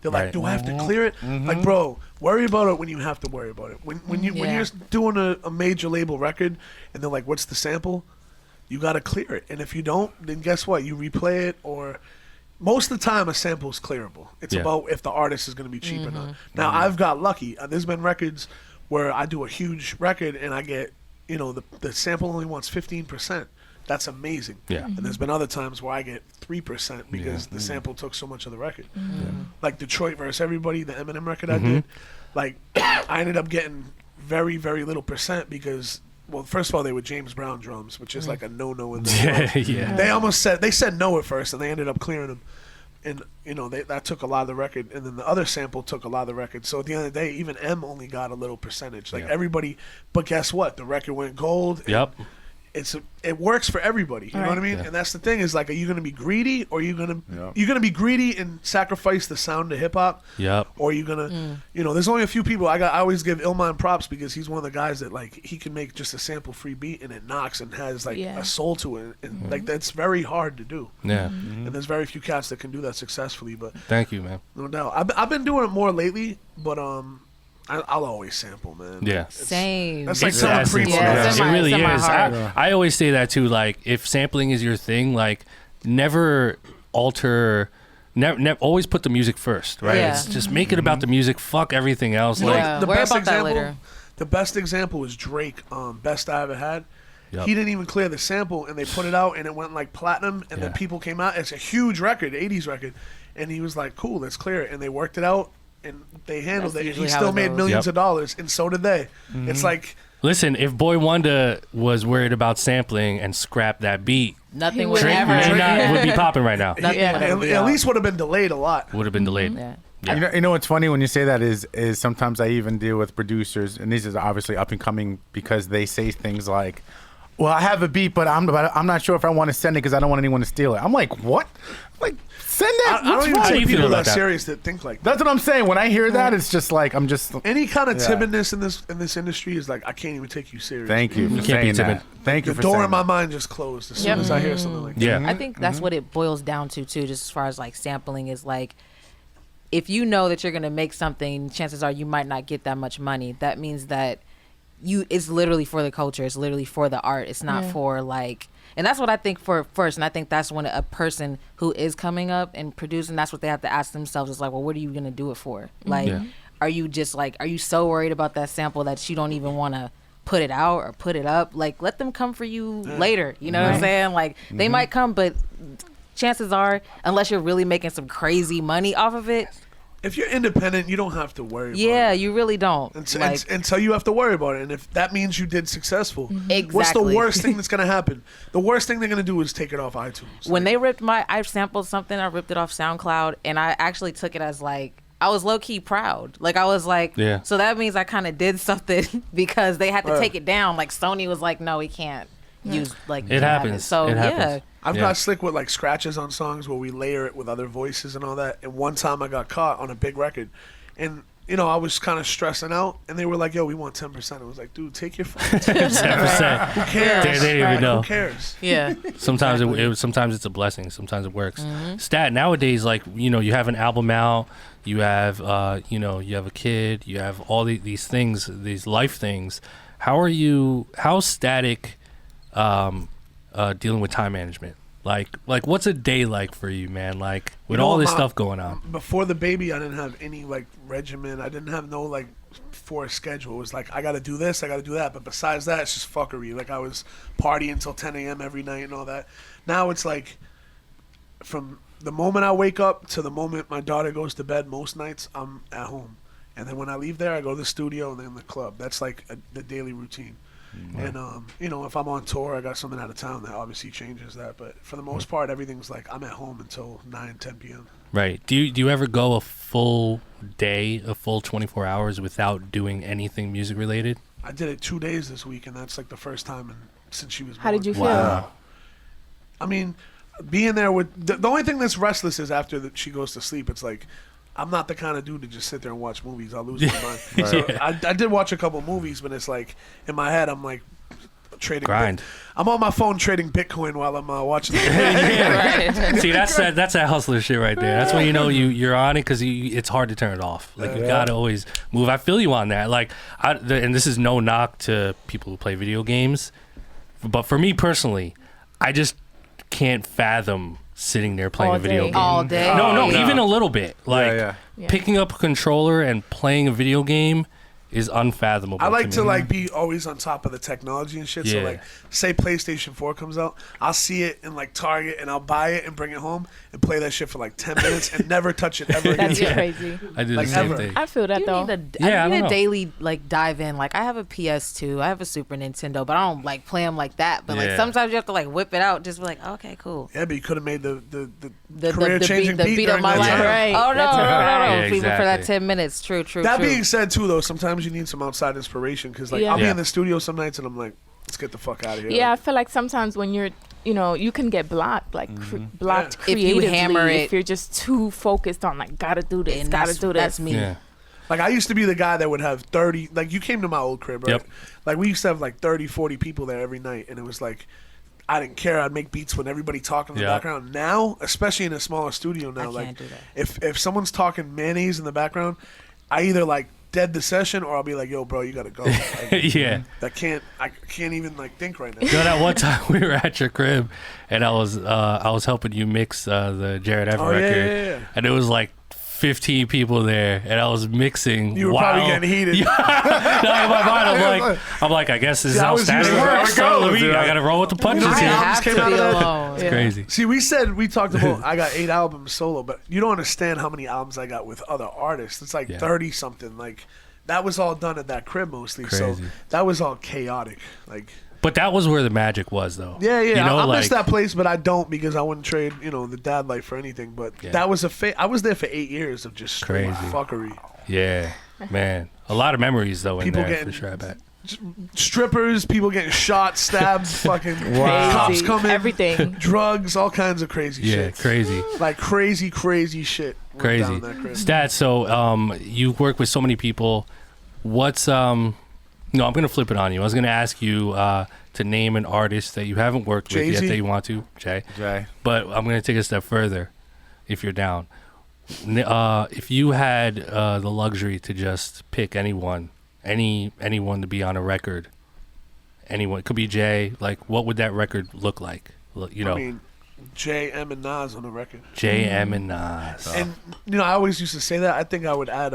They're like, do I have to clear it? Like, bro, worry about it when you have to worry about it. When you're doing a major label record and they're like, what's the sample? You got to clear it. And if you don't, then guess what? You replay it, or most of the time a sample is clearable. It's about if the artist is going to be cheap or not. Now, I've got lucky. There's been records where I do a huge record and I get, the sample only wants 15%. That's amazing. Yeah. And there's been other times where I get 3% because the sample took so much of the record. Like Detroit versus Everybody, the Eminem record I did. Like, I ended up getting very, very little percent because, well, first of all, they were James Brown drums, which is like a no-no in the world. Yeah. They said no at first, and they ended up clearing them. And, that took a lot of the record. And then the other sample took a lot of the record. So at the end of the day, even M only got a little percentage. Like everybody, but guess what? The record went gold. Yep. It works for everybody. You know what I mean? Yeah. And that's the thing is like, are you going to be greedy, or are you going to be greedy and sacrifice the sound to hip hop? Yep. Or are you going to, there's only a few people. I always give Illmind props because he's one of the guys that like he can make just a sample free beat and it knocks and has like a soul to it, and like that's very hard to do. Yeah. And there's very few cats that can do that successfully. But Thank you, man. no doubt, I've been doing it more lately, but I'll always sample, man. Yeah. Same. That's like It's selling essence. Primo. Yeah, it's It in my- really it's in my is. heart. I always say that too. Like, if sampling is your thing, like, never alter. Never, always put the music first, right? Yeah. It's just make it about the music. Fuck everything else. Like, Yeah. Worry about that later. The best example is Drake. Best I Ever Had. Yep. He didn't even clear the sample, and they put it out, and it went like platinum. And then people came out. It's a huge record, 80s record, and he was like, "Cool, let's clear it." And they worked it out, and they handled That's it. And he usually how still it made goes. millions of dollars, and so did they. It's like listen, if Boy Wonder was worried about sampling and scrapped that beat, Nothing He would would Drake ever. would be popping right now. Nothing would ever be at out. least would have been delayed a lot. Would have been delayed. Yeah. Yeah. You know what's funny when you say that is sometimes I even deal with producers, and these are obviously up and coming, because they say things like, well, I have a beat, but I'm not sure if I want to send it because I don't want anyone to steal it. I'm like, what? Like, send that. I don't even How do take you feel people about that that? serious that think like that. That's what I'm saying. When I hear that, it's just like I'm just. Any kind of Yeah. timidness in this industry is like, I can't even take you serious. Thank you for can't be saying timid. that. Thank you The for door saying in my that. mind just closed as soon Yep. as I hear something like that. Yeah. I think that's what it boils down to too, just as far as like sampling is like, if you know that you're gonna make something, chances are you might not get that much money. That means that it's literally for the culture, it's literally for the art. It's not for like, and that's what I think for first. And I think that's when a person who is coming up and producing, that's what they have to ask themselves is like, well, what are you gonna do it for? Like, are you just like, are you so worried about that sample that you don't even want to put it out or put it up? Like, let them come for you later. You know what I'm saying? Like, they might come, but chances are, unless you're really making some crazy money off of it, If you're independent, you don't have to worry about yeah, it. you really don't. Until you have to worry about it. And if that means you did successful, Exactly. what's the worst thing that's going to happen? The worst thing they're going to do is take it off iTunes. When they ripped I sampled something, I ripped it off SoundCloud, and I actually took it as like, I was low-key proud. Like, I was like, so that means I kind of did something because they had to take it down. Like, Sony was like, no, we can't use, like, It happens. So, It happens. yeah. I've got slick with like scratches on songs where we layer it with other voices and all that. And one time I got caught on a big record, and you know I was kind of stressing out, and they were like, "Yo, we want 10%." I was like, "Dude, take your fucking 10%. Who cares? They didn't even know. Who cares?" Yeah. Sometimes sometimes it's a blessing. Sometimes it works. Mm-hmm. Stat nowadays, like you have an album out, you have you have a kid, you have all these things, these life things. How's Static dealing with time management? Like what's a day like for you, man? Like with all this stuff going on. Before the baby, I didn't have any like regimen. I didn't have no like forced schedule. It was like I got to do this, I got to do that. But besides that, it's just fuckery. Like I was partying until 10 a.m. every night and all that. Now it's like from the moment I wake up to the moment my daughter goes to bed, most nights I'm at home. And then when I leave there, I go to the studio and then the club. That's like the daily routine. And if I'm on tour, I got something out of town that obviously changes that. But for the most part, everything's like I'm at home until 9-10 p.m. Right. Do you ever go a full day, a full 24 hours without doing anything music related? I did it 2 days this week, and that's like the first time since she was born. How did you feel? Wow. I mean, being there with the only thing that's restless is after she goes to sleep. It's like I'm not the kind of dude to just sit there and watch movies. I'll lose my mind. So I did watch a couple movies, but it's like in my head I'm like trading. Grind. I'm on my phone trading Bitcoin while I'm watching. See, that's that hustler shit right there. That's when you know you're on it because it's hard to turn it off. Like you gotta always move. I feel you on that. Like, and this is no knock to people who play video games, but for me personally, I just can't fathom sitting there playing All a video day. game. All day. No, even a little bit. Like Yeah. picking up a controller and playing a video game is unfathomable. I like to me. like be always on top of the technology and shit. So Yeah. like, say PlayStation 4 comes out, I'll see it in like Target and I'll buy it and bring it home and play that shit for like 10 minutes and never touch it ever again. That's crazy. I do the like same ever. thing. I feel that You though. need Yeah, I I don't need know. a daily like dive in. Like I have a PS2, I have a Super Nintendo, but I don't like play them like that. But like Yeah. sometimes you have to like whip it out, just be like, okay, cool. Yeah, but you could have made the The career-changing beat of during my that life. time. Right. Oh no, That's a fact. Yeah, even for that exactly. 10 minutes. True. That being said, too, though, sometimes you need some outside inspiration because, like, Yeah. I'll be Yeah. in the studio some nights and I'm like, let's get the fuck out of here. Yeah, I Like, feel like sometimes when you're, you can get blocked, like blocked If you creatively hammer it- if you're just too focused on like gotta do this, And gotta do this. that's me. Yeah. like, I used to be the guy that would have 30, like, you came to my old crib, right? Yep. Like, we used to have like 30, 40 people there every night, and it was like, I didn't care. I'd make beats with everybody talking in the Yeah. background. Now, especially in a smaller studio now, I like, can't do that. if someone's talking mayonnaise in the background, I either like dead the session or I'll be like, yo, bro, you gotta go. Like, Yeah. I can't even like think right now. You know that one time we were at your crib and I was helping you mix the Jared F Oh, record, yeah. and it was like 15 people there, and I was mixing. You were while- probably getting heated. Yeah. No, in my mind, I'm like, I guess this is See, I how was Static used to works. where it So goes, I gotta roll with the punches You know, I here. albums have to came out be of that? alone. It's crazy. See, we talked about I got 8 albums solo, but you don't understand how many albums I got with other artists. It's like Yeah. 30 something. Like that was all done at that crib mostly. So Crazy. that was all chaotic. Like But that was where the magic was, though. Yeah, yeah. You know, I miss like- that place, but I don't because I wouldn't trade, the dad life for anything. But that was I was there for 8 years of just straight Crazy. fuckery. Yeah, man. A lot of memories, though, in People there, getting- for sure, I bet. Strippers, people getting shot, stabbed, fucking cops Crazy. coming, Everything. drugs, all kinds of crazy Yeah, shit. crazy. Like crazy shit. went Crazy. down in that crib. Stats, so you work with so many people. What's, no, I'm going to flip it on you. I was going to ask you to name an artist that you haven't worked with yet Jay-Z? that you want to, Jay. But I'm going to take it a step further, if you're down. If you had the luxury to just pick anyone to be on a record, anyone, it could be Jay, like what would that record look like? You know, I mean, J, M, and Nas on the record. J, M, and Nas. And, I always used to say that. I think I would add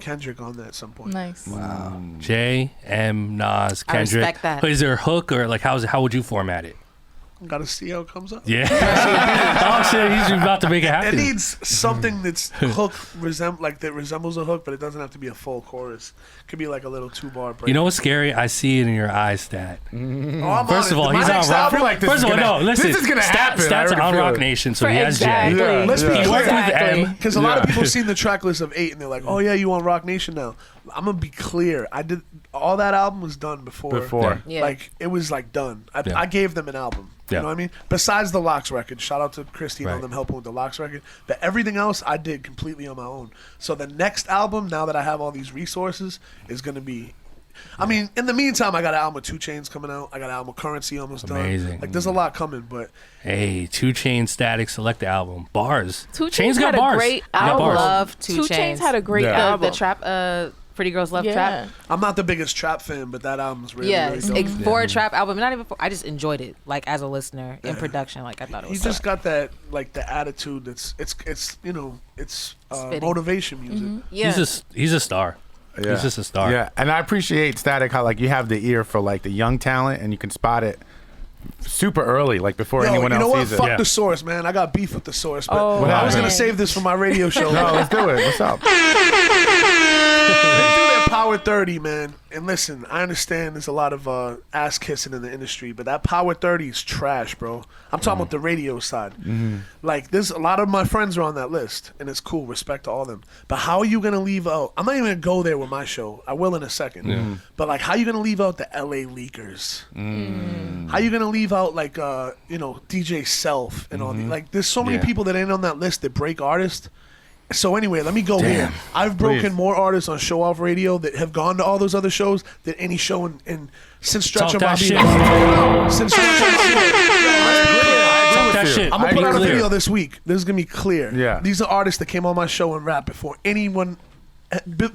Kendrick on that at some point. Nice. Wow. J, M, Nas, I Kendrick. respect that. Is there a hook or like how would you format it? Got to see how it comes up. Yeah. Oh shit, he's about to make it It happen. needs something that's hook that resembles a hook, but it doesn't have to be a full chorus. It could be like a little 2-bar break. You know what's scary? I see it in your eyes, Stat. Oh, I'm First on of it. all, My he's next on Rock. album- like this First is of all, gonna- no, listen. this is gonna happen. I Stat's already on feel Rock it. Nation, so For he has exactly. Jay. Yeah. Let's be Yeah. He worked with Exactly. M. Because a lot of Yeah. people seen the track list of 8 and they're like, "Oh yeah, you on Roc Nation now." I'm gonna be clear. I did all that album was done before. Yeah. Like it was like done. Yeah. I gave them an album. Yeah. You know what I mean? Besides the Locks record, shout out to Christine on Right. them helping with the Locks record. But everything else I did completely on my own. So the next album, now that I have all these resources, is gonna be. I mean, in the meantime, I got an album with 2 Chainz coming out. I got an album with Currency almost Amazing. done. Like there's a lot coming, but Hey, 2 Chainz Static Select album. Bars. 2 Chainz Chainz got had bars. a great He got album. bars. Love 2 2 Chainz. Chainz had a great Yeah. album. The trap, Pretty Girls Love Yeah. Trap. I'm not the biggest trap fan. But that album's really, Yeah, really it's dope. for a trap album, not even for. I just enjoyed it, like as a listener in production. Like I thought it He was. just got that like the attitude that's it's Spitting. motivation music. yeah. He's a star. Yeah. He's just a star. Yeah, and I appreciate Static how like you have the ear for like the young talent and you can spot it super early, like before Yo, anyone you know else what? sees Fuck it. Yeah. the source, man. I got beef with the source, but Oh, I was gonna man. save this for my radio show. No, let's do it. What's up? They do their Power 30, man. And listen, I understand there's a lot of ass kissing in the industry, but that Power 30 is trash, bro. I'm talking about the radio side. Like, there's a lot of my friends are on that list, and it's cool. Respect to all of them. But how are you gonna leave out? I'm not even gonna go there with my show. I will in a second. But like, how are you gonna leave out the LA Leakers? How you gonna leave out like DJ Self and all these? Like, there's so many Yeah. people that ain't on that list that break artists. So anyway, let me go here. I've broken Please. more artists on Show Off Radio that have gone to all those other shows than any show in since Stretch Talk of My that shit. Since Stretch of Talk that shit. I'm gonna I put out a agree. video this week. This is gonna be clear. Yeah. These are artists that came on my show and rap before anyone.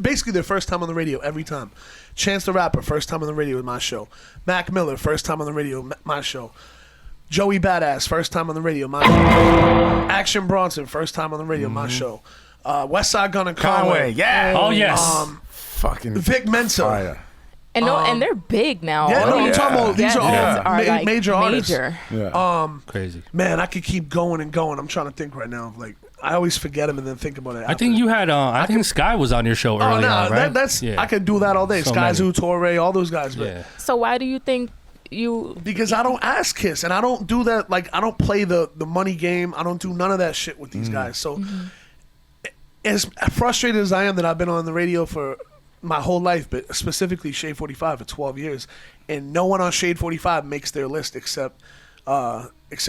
Basically, their first time on the radio every time. Chance the Rapper, first time on the radio with my show. Mac Miller, first time on the radio, my show. Joey Badass, first time on the radio, my show. Action Bronson, first time on the radio, my show. West Side Gun and Conway, Conway. yeah. Oh yes. Fucking Vic Mensa. fire. And and they're big now. Yeah, All no, I'm these talking about these are all guests are, like, major artists. Yeah. Crazy. Man, I could keep going and going. I'm trying to think right now. Like, I always forget them and then think about it. I think you had. I think Sky was on your show early on, right? that's yeah. I could do that all day. So Sky many. Zoo, Torre, all those guys. But Yeah. So why do you think you? because I don't ass kiss and I don't do that. Like, I don't play the money game. I don't do none of that shit with these guys. So as frustrated as I am that I've been on the radio for my whole life, but specifically Shade 45 for 12 years, and no one on Shade 45 makes their list except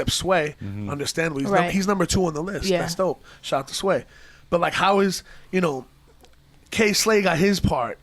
Sway. Understandably, Right. he's number 2 on the list. Yeah. That's dope. Shout out to Sway. But like, how is K Slay got his part?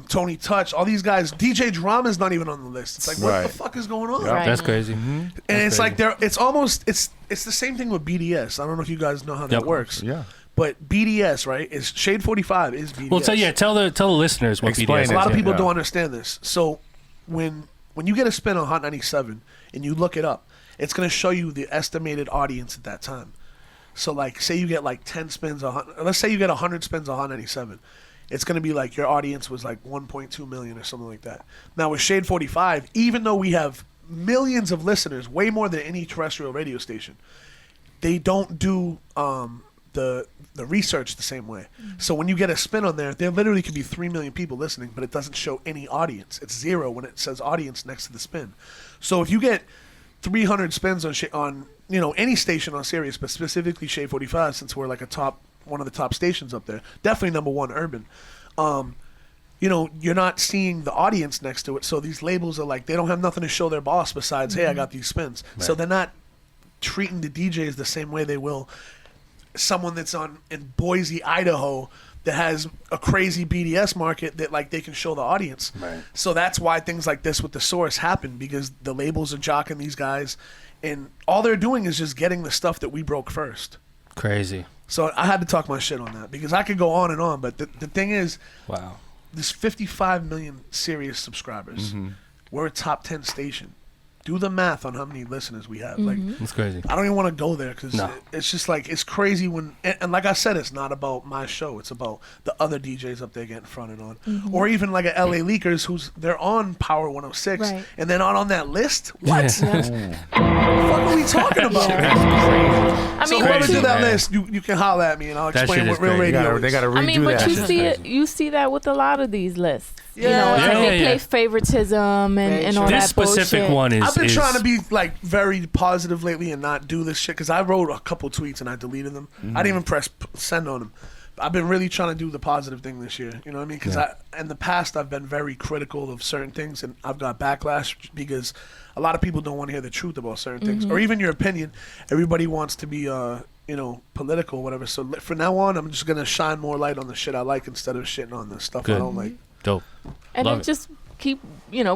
Tony Touch, all these guys. DJ Drama's not even on the list. It's like, what the Right. fuck is going on? Yeah. Right. That's crazy. And it's like it's almost it's the same thing with BDS. I don't know if you guys know how that Yep. works. Yeah. But BDS, right? Is Shade 45 is BDS. Well, tell the listeners what Explain BDS it. is. A lot of Yeah. people don't understand this. So when you get a spin on Hot 97 and you look it up, it's going to show you the estimated audience at that time. So like, say you get like 10 spins on let's say you get 100 spins on Hot 97. It's going to be like your audience was like 1.2 million or something like that. Now with Shade 45, even though we have millions of listeners, way more than any terrestrial radio station, they don't do the the research the same way. So when you get a spin on there literally could be 3 million people listening, but it doesn't show any audience. It's 0 when it says audience next to the spin. So if you get 300 spins on any station on Sirius, but specifically Shade 45, since we're like one of the top stations up there, definitely #1 urban. You're not seeing the audience next to it. So these labels are like, they don't have nothing to show their boss besides, hey, I got these spins. Right. So they're not treating the DJs the same way they will someone that's in Boise, Idaho, that has a crazy BDS market that like they can show the audience. Right. So that's why things like this with the Source happen, because the labels are jocking these guys, and all they're doing is just getting the stuff that we broke first. Crazy. So I had to talk my shit on that, because I could go on and on, but the thing is, wow, there's 55 million Sirius subscribers. Mm-hmm. We're a top 10 station. Do the math on how many listeners we have. Like, it's crazy. I don't even want to go there, because it's just like, it's crazy when, and like I said, it's not about my show. It's about the other DJs up there getting fronted on. Mm-hmm. Or even like a LA Leakers, they're on Power 106, right, and they're not on that list. What? What the fuck are we talking about? I mean, so whoever did that list, you can holler at me and I'll explain what real radio is. They got to redo that. I mean, but you see that with a lot of these lists. Yeah. They play favoritism and all that bullshit. This specific one is... I've been trying to be like very positive lately and not do this shit, because I wrote a couple tweets and I deleted them. I didn't even press send on them. I've been really trying to do the positive thing this year. You know what I mean? Because in the past, I've been very critical of certain things, and I've got backlash because a lot of people don't want to hear the truth about certain things, or even your opinion. Everybody wants to be, political, whatever. So from now on, I'm just gonna shine more light on the shit I like instead of shitting on the stuff I don't like. Dope. And then just keep,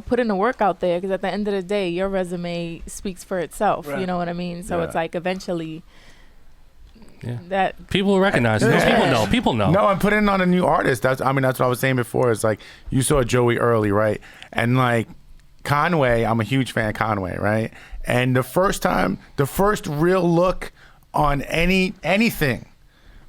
putting the work out there, because at the end of the day, your resume speaks for itself. Right. You know what I mean? So it's like eventually that people will recognize. People know. No, I'm putting on a new artist. That's what I was saying before. It's like, you saw Joey early, right? And like Conway, I'm a huge fan of Conway, right? And the first real look on anything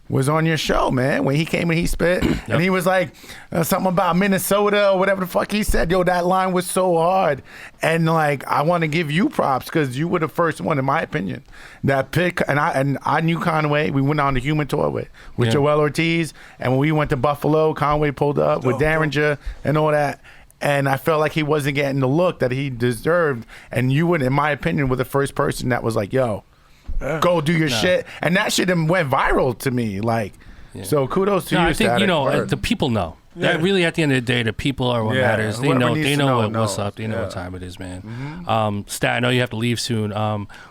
was on your show, man, when he came and he spit. And he was like something about Minnesota or whatever the fuck he said. Yo, that line was so hard. And like, I want to give you props, because you were the first one, in my opinion, that pick. And I knew Conway. We went on the Human Tour with Joel Ortiz, and when we went to Buffalo, Conway pulled up with Derringer and all that. And I felt like he wasn't getting the look that he deserved. And you would, in my opinion, were the first person that was like, yo, go do your shit. And that shit went viral to me. Like, so kudos to you. I think, the people know. That really, at the end of the day, the people are what matters. They know what's up. They know what time it is, man. Stat, I know you have to leave soon.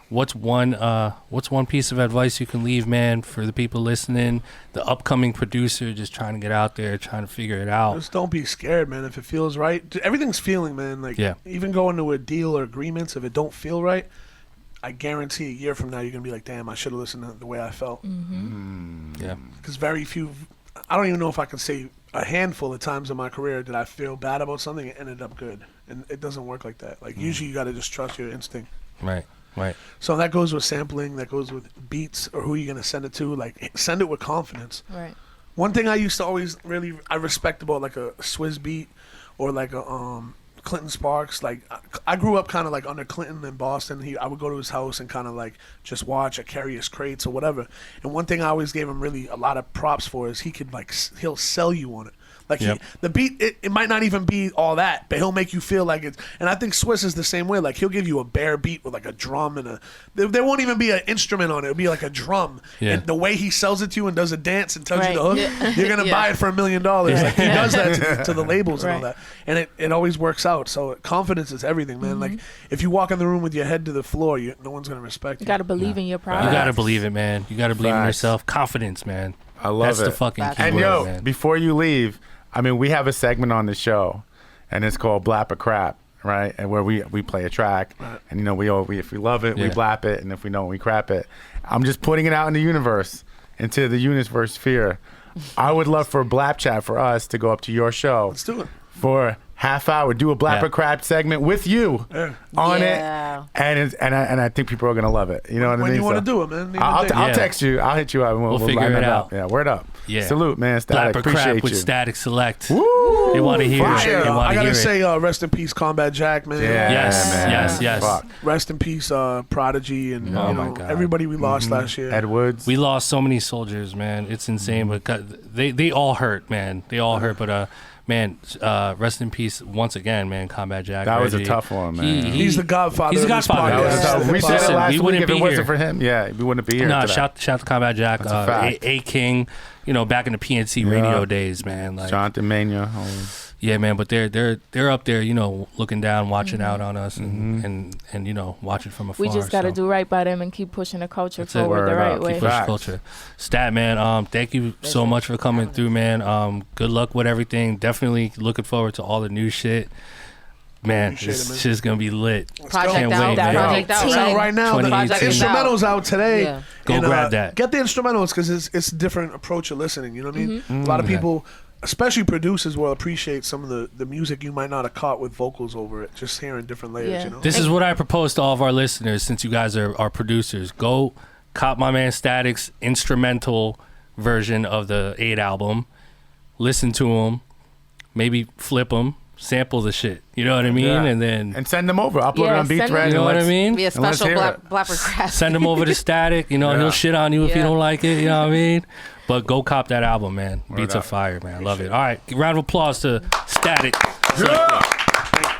What's one piece of advice you can leave, man, for the people listening, the upcoming producer just trying to get out there, trying to figure it out? Just don't be scared, man. If it feels right, everything's feeling, man. Like, even going to a deal or agreements, if it don't feel right, I guarantee a year from now you're gonna be like, damn, I should have listened to the way I felt. Yeah. Because very few, I don't even know if I can say a handful of times in my career did I feel bad about something and it ended up good. And it doesn't work like that. Like, usually you got to just trust your instinct. Right. So that goes with sampling, that goes with beats, or who you're gonna send it to. Like, send it with confidence. Right. One thing I used to always I respect about like a Swizz beat or like a Clinton Sparks. Like, I grew up kind of like under Clinton in Boston. I would go to his house and kind of like just watch or carry his crates or whatever. And one thing I always gave him really a lot of props for is he'll sell you on it. Like, the beat, it might not even be all that, but he'll make you feel like it's. And I think Swizz is the same way. Like, he'll give you a bare beat with like a drum and there won't even be an instrument on it. It'll be like a drum. Yeah. And the way he sells it to you and does a dance and tells you the hook, you're gonna buy it for $1 million. Like, he does that to the labels and all that, and it always works out. So confidence is everything, man. Like, if you walk in the room with your head to the floor, no one's gonna respect you. You gotta believe in your product. You gotta believe it, man. You gotta believe in yourself. Confidence, man. I love That's it. the fucking key and word, man. Before you leave, we have a segment on the show, and it's called Blap a Crap, right? And where we play a track, and if we love it, we blap it, and if we don't, we crap it. I'm just putting it out in the universe, into the universe sphere. I would love for BLAPCHAT, for us to go up to your show. Let's do it. For half hour, do a Blap a Crap segment with you on it, and I think people are gonna love it. You know what I mean? When you want to do it, man. I'll text you. I'll hit you up. And we'll figure it out. Yeah, word up. Yeah. Salute, man. Statik. Blapper Appreciate crap you. with Statik Select. Woo! They want to hear Fire. it. They want I to gotta hear say, it. rest in peace, Combat Jack, man. Yeah, Yes, man. yes. Fuck. Rest in peace, Prodigy, and Oh you my know God. everybody we lost last year. Ed Woods. We lost so many soldiers, man. It's insane. But they all hurt, man. They all hurt. But man, rest in peace once again, man. Combat Jack. That was a Reggie. tough one, man. He's the godfather. He's the of this godfather. That was podcast. tough. We said Listen, it last we week. wouldn't If it be wasn't here. for him, yeah, we wouldn't be here. No, today. shout to Combat Jack. That's a fact. A King. You know, back in the PNC radio days, man. Like, Jonathan Mania. yeah, man. But they're up there, you know, looking down, watching out on us, and you know, watching from afar. We just got to so. do right by them and keep pushing the culture That's it. forward the Word right up. way. Keep pushing Facts. culture. Stat, man. Thank you so much for coming through, man. Good luck with everything. Definitely looking forward to all the new shit. Man, Appreciate it, man. this shit's gonna be lit. Project Can't out. wait, man. Project out. It's out right now. The 2018. instrumental's out today. Yeah. Go And, grab that. Get the instrumentals because it's a different approach of listening. You know what I mean? Mm-hmm. A lot of people, especially producers, will appreciate some of the music you might not have caught with vocals over it. Just hearing different layers. Yeah. You know. This is what I propose to all of our listeners, since you guys are producers. Go cop my man Statik's instrumental version of the 8 album. Listen to him. Maybe flip him. Sample the shit. You know what I mean? Yeah. And then And send them over. Upload it on send Beats them. Red. You know what I mean? Be a And let's special hear it. blapper crap. send him over to Statik. You know, Yeah. he'll shit on you if you Yeah. don't like it. You know what I mean? But go cop that album, man. Word Beats up. of fire, man. I love it. All right. Round of applause to Statik.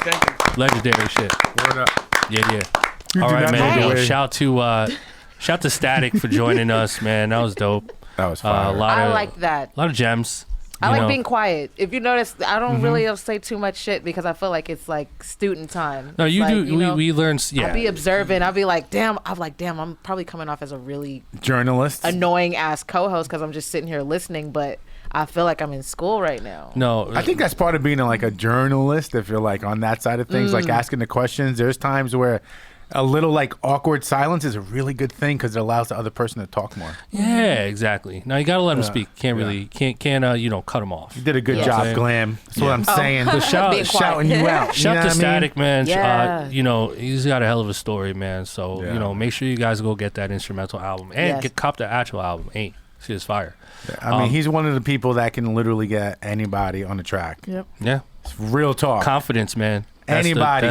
Thank you. Legendary shit. Word up. Yeah. You All do right, not man. know the Yo, way. shout to Statik for joining us, man. That was dope. That was A fire. lot I of like that. lot of gems. I you like know. being quiet. If you notice, I don't really say too much shit because I feel like it's like student time. No, It's you like, do. you know, We learn. Yeah. I'll be observant. I'll be like, damn. I'm probably coming off as a really Journalists. annoying ass co-host because I'm just sitting here listening, but I feel like I'm in school right now. No, I think that's part of being like a journalist. If you're like on that side of things, like asking the questions. There's times where a little like awkward silence is a really good thing because it allows the other person to talk more. Yeah, exactly. Now you gotta let them Yeah. speak. Can't really, can't you know, cut them off. You did a good Yeah. job, Same. Glam. That's what Yeah. I'm saying. But shout, Being quiet. Shouting you out. shout you know to what I mean? Statik, man. Yeah. You know, he's got a hell of a story, man. So Yeah. you know, make sure you guys go get that instrumental album and Yes. get cop the actual album. Ain't shit is fire. I mean, he's one of the people that can literally get anybody on the track. Yep. Yeah, It's real talk. confidence, man. Anybody.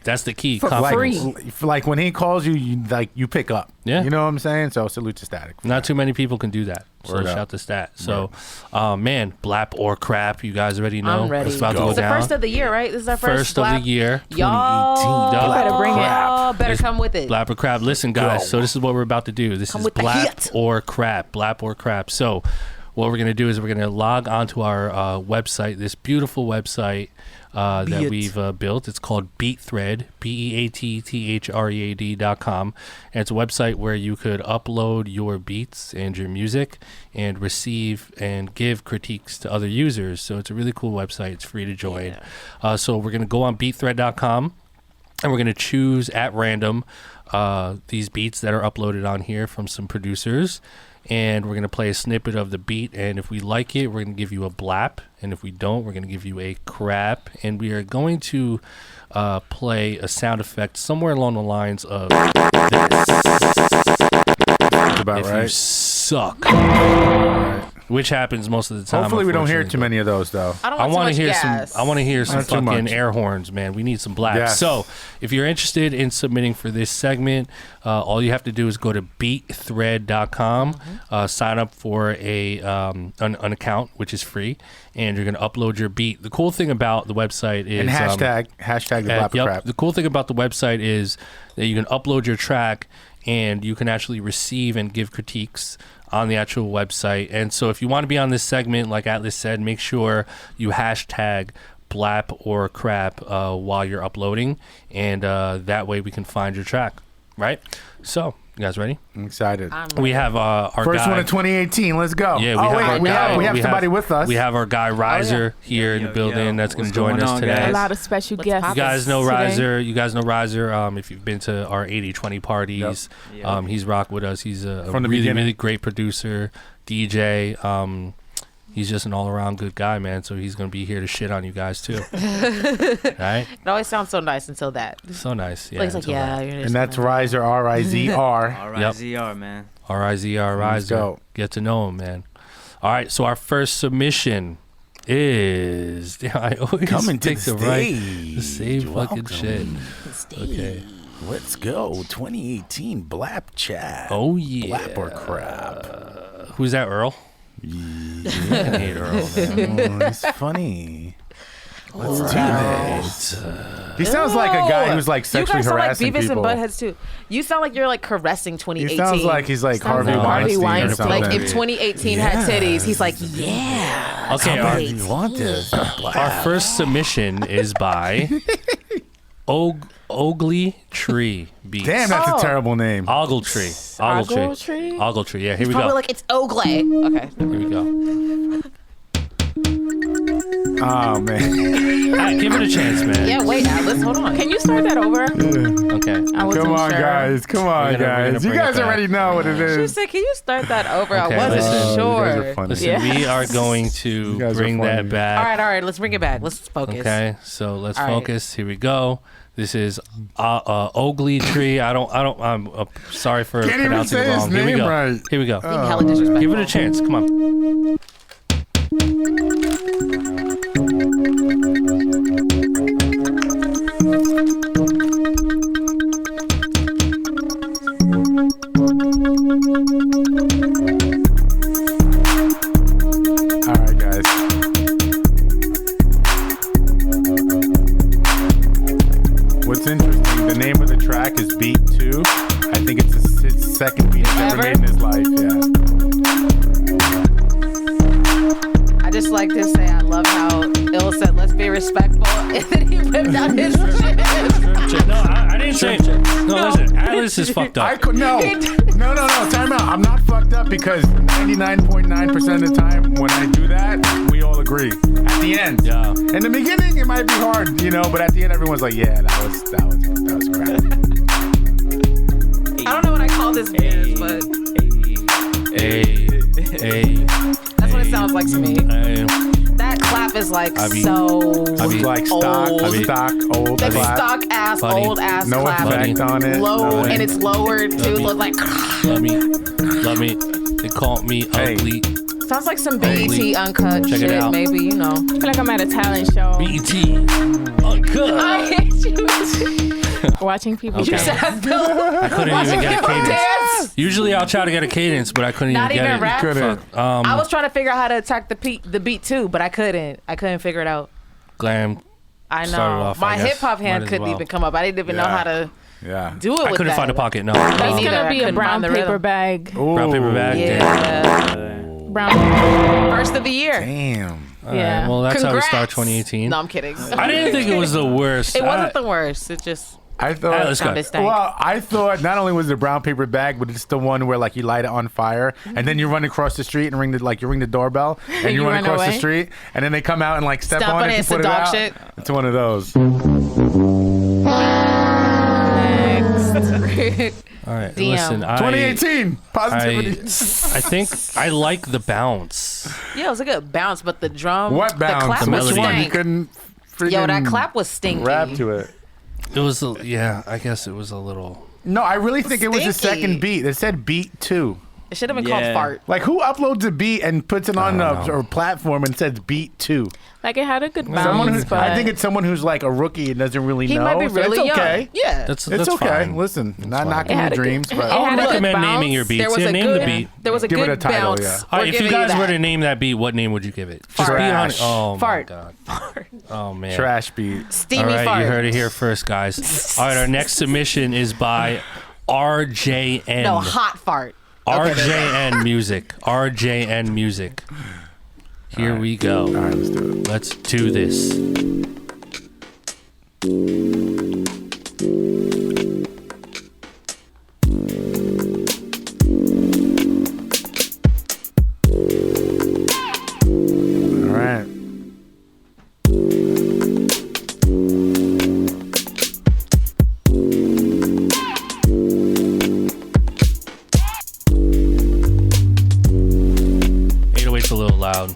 That's the key. For Confidence. free. Like when he calls you, you pick up. Yeah. You know what I'm saying? So salute to Statik. Not too many people can do that. So Word up. shout to Stat. So, man, blap or crap. You guys already know. I'm ready. It's about to go It's the down. first of the year, right? This is our First first of the year. Y'all 2018. Better bring it. Y'all better come with it. Blap or crap. Listen, guys. Go. So this is what we're about to do. This Come is with the blap hit. or crap. Blap or crap. So what we're gonna do is we're gonna log onto our website. This beautiful website that we've built. It's called BeatThread. BeatThread.com. And it's a website where you could upload your beats and your music and receive and give critiques to other users. So it's a really cool website. It's free to join. So we're gonna go on BeatThread.com. And we're going to choose at random these beats that are uploaded on here from some producers. And we're going to play a snippet of the beat. And if we like it, we're going to give you a blap. And if we don't, we're going to give you a crap. And we are going to play a sound effect somewhere along the lines of this. That's about If you right. suck. Which happens most of the time. Hopefully we don't hear unfortunately, too but- many of those though. I don't I want want too to much hear gas. some. I want to hear some Not too fucking much. air horns, man. We need some blaps. Yes. So, if you're interested in submitting for this segment, all you have to do is go to beatthread.com, sign up for an account, which is free, and you're going to upload your beat. The cool thing about the website is And hashtag the yep. Blapper Crap. The cool thing about the website is that you can upload your track and you can actually receive and give critiques on the actual website. And so if you want to be on this segment, like Atlas said, make sure you hashtag blap or crap while you're uploading. And that way we can find your track, right? So, you guys ready? I'm excited. We have our First guy. one of 2018. Let's go. Yeah, we have our guy. we have somebody with us. We have our guy Riser here in the building that's going to join us today. A lot of special What's guests. You guys know today. Riser. You guys know Riser. If you've been to our 80/20 parties, he's rock with us. He's a From the really, beginning. really great producer, DJ. He's just an all-around good guy, man. So he's gonna be here to shit on you guys too. Right? It always sounds so nice until that. So nice. Yeah. Like, it's like, until yeah, that. you're and that's Riser, R-I-Z-R. R-I-Z-R, man. R-I-Z-R Let's Riser. go. Get to know him, man. All right, so our first submission is I always Coming to take the the same fucking Welcome. shit. Okay. Let's go. 2018 BLAPCHAT. Oh yeah. Blap or crap. Who's that, Earl? Yeah. I hate Earl, man. It's funny. Let's do this. He sounds like a guy who's like You sexually guys sound like harassing Beavis people. and Buttheads too. You sound like you're like caressing 2018. He sounds like he's like Sounds Harvey like Harvey Weinstein or Weinstein. something. like if 2018 had titties, he's like, yeah. Okay, How our, bad do you want this? our first submission is by Ogly Tree Beats. Damn, that's a terrible name. Ogletree. Ogletree? Ogletree. Yeah, here He's we probably go. like, it's Ogle. Okay. Here we go. Oh man. Give it a chance, man. Yeah, wait, Atlas, hold on. Can you start that over? Okay. I wasn't Come on, sure. guys. Come on, We're gonna guys. You bring it guys back. already know what it She is. said, can you start that over? Okay, I wasn't listen. You guys are sure. funny. Listen, Yeah. we are going You to guys are bring that funny. back. All right, let's bring it back. Let's focus. Okay, so let's All right. focus. Here we go. This is Ogly Tree. I'm sorry for Can't even pronouncing say it his wrong. Here we name go. right. Here we go. Being hella disrespectful. Give it a chance. Come on. All right, guys. What's interesting, the name of the track is Beat 2. I think it's his second beat he's ever Ever? made in his life, yeah. I just like to say I love how Ill said, let's be respectful. And then he whipped out his shit. No, I didn't say. No, listen. Atlas is fucked up. No, time out. I'm not fucked up because 99.9% of the time when I do that, we all agree. At the end. Yeah. In the beginning, it might be hard, but at the end, everyone's like, yeah, that was crap. I don't know what I call this beers, but that's what it sounds like to me. That clap is like It's like stock, old. old Like clap. stock ass, Funny. old ass No clap. effect on it. Low, no and it's lowered too. Funny. Look like Love me. They call me Hey. Ugly. sounds like some BET uncut Check it shit. out. Maybe I feel like I'm at a talent show. BT. Uncut. I hate you. Watching people Okay. You said I feel I couldn't even get a people cadence. dance. Usually I'll try to get a cadence, but I couldn't Not even get even it. rap? Couldn't. Fuck. I was trying to figure out how to attack the beat too, but I couldn't. I couldn't figure it out. Glam. I know. Started off, My I guess. hip hop hand Might as couldn't well. even come up. I didn't even know Yeah. how to Yeah. do it with I couldn't that. find a pocket. No. That's neither. gonna I be a couldn't brown find the paper rhythm. bag. Brown paper bag. Yeah. Brown. First of the year. Damn. All Yeah. right, well, that's how we start Congrats. 2018. No, I'm kidding. I didn't think it was the worst. It wasn't the worst. It just I thought. Let's go. sounded stank. Well, I thought not only was it a brown paper bag, but it's the one where like you light it on fire and then you run across the street and ring the doorbell and you you run run across the away? street and then they come out and like step Step on on it it, to it's put the it dog out. shit. It's one of those. All right, Damn. listen. 2018 I positivity. think I like the bounce. yeah, it was a good bounce, but the drum, What bounce? the clap The was melody. Which one? You stank. couldn't. Yo, that freaking clap was stinky. rap to it. It was, I guess it was a little. No, I really think it was the Stinky. second beat. It said beat 2. It should have been called Yeah. fart. Like who uploads a beat and puts it on don't know. a platform and says beat 2? Like it had a good Someone bounce, who, but I think it's someone who's like a rookie and doesn't really He know. might be so really it's young. okay. Yeah. That's It's okay. fine. Listen, not fine. knocking It your had a good- dreams, but it had a good recommend bounce. naming your beats. There was Yeah, a name good, the beat. There was a Give it good a title, bounce. yeah. All We're right, if you giving guys that. were to name that beat, what name would you give it? Just Fart. be honest. Oh Fart. my god. Oh man. trash beat. Steamy All right, fart. you heard it here first, guys. All right, our next submission is by RJN. No, hot fart. RJN Music. RJN Music. Here we go. All right, let's do it. Let's do this. All right. A little loud.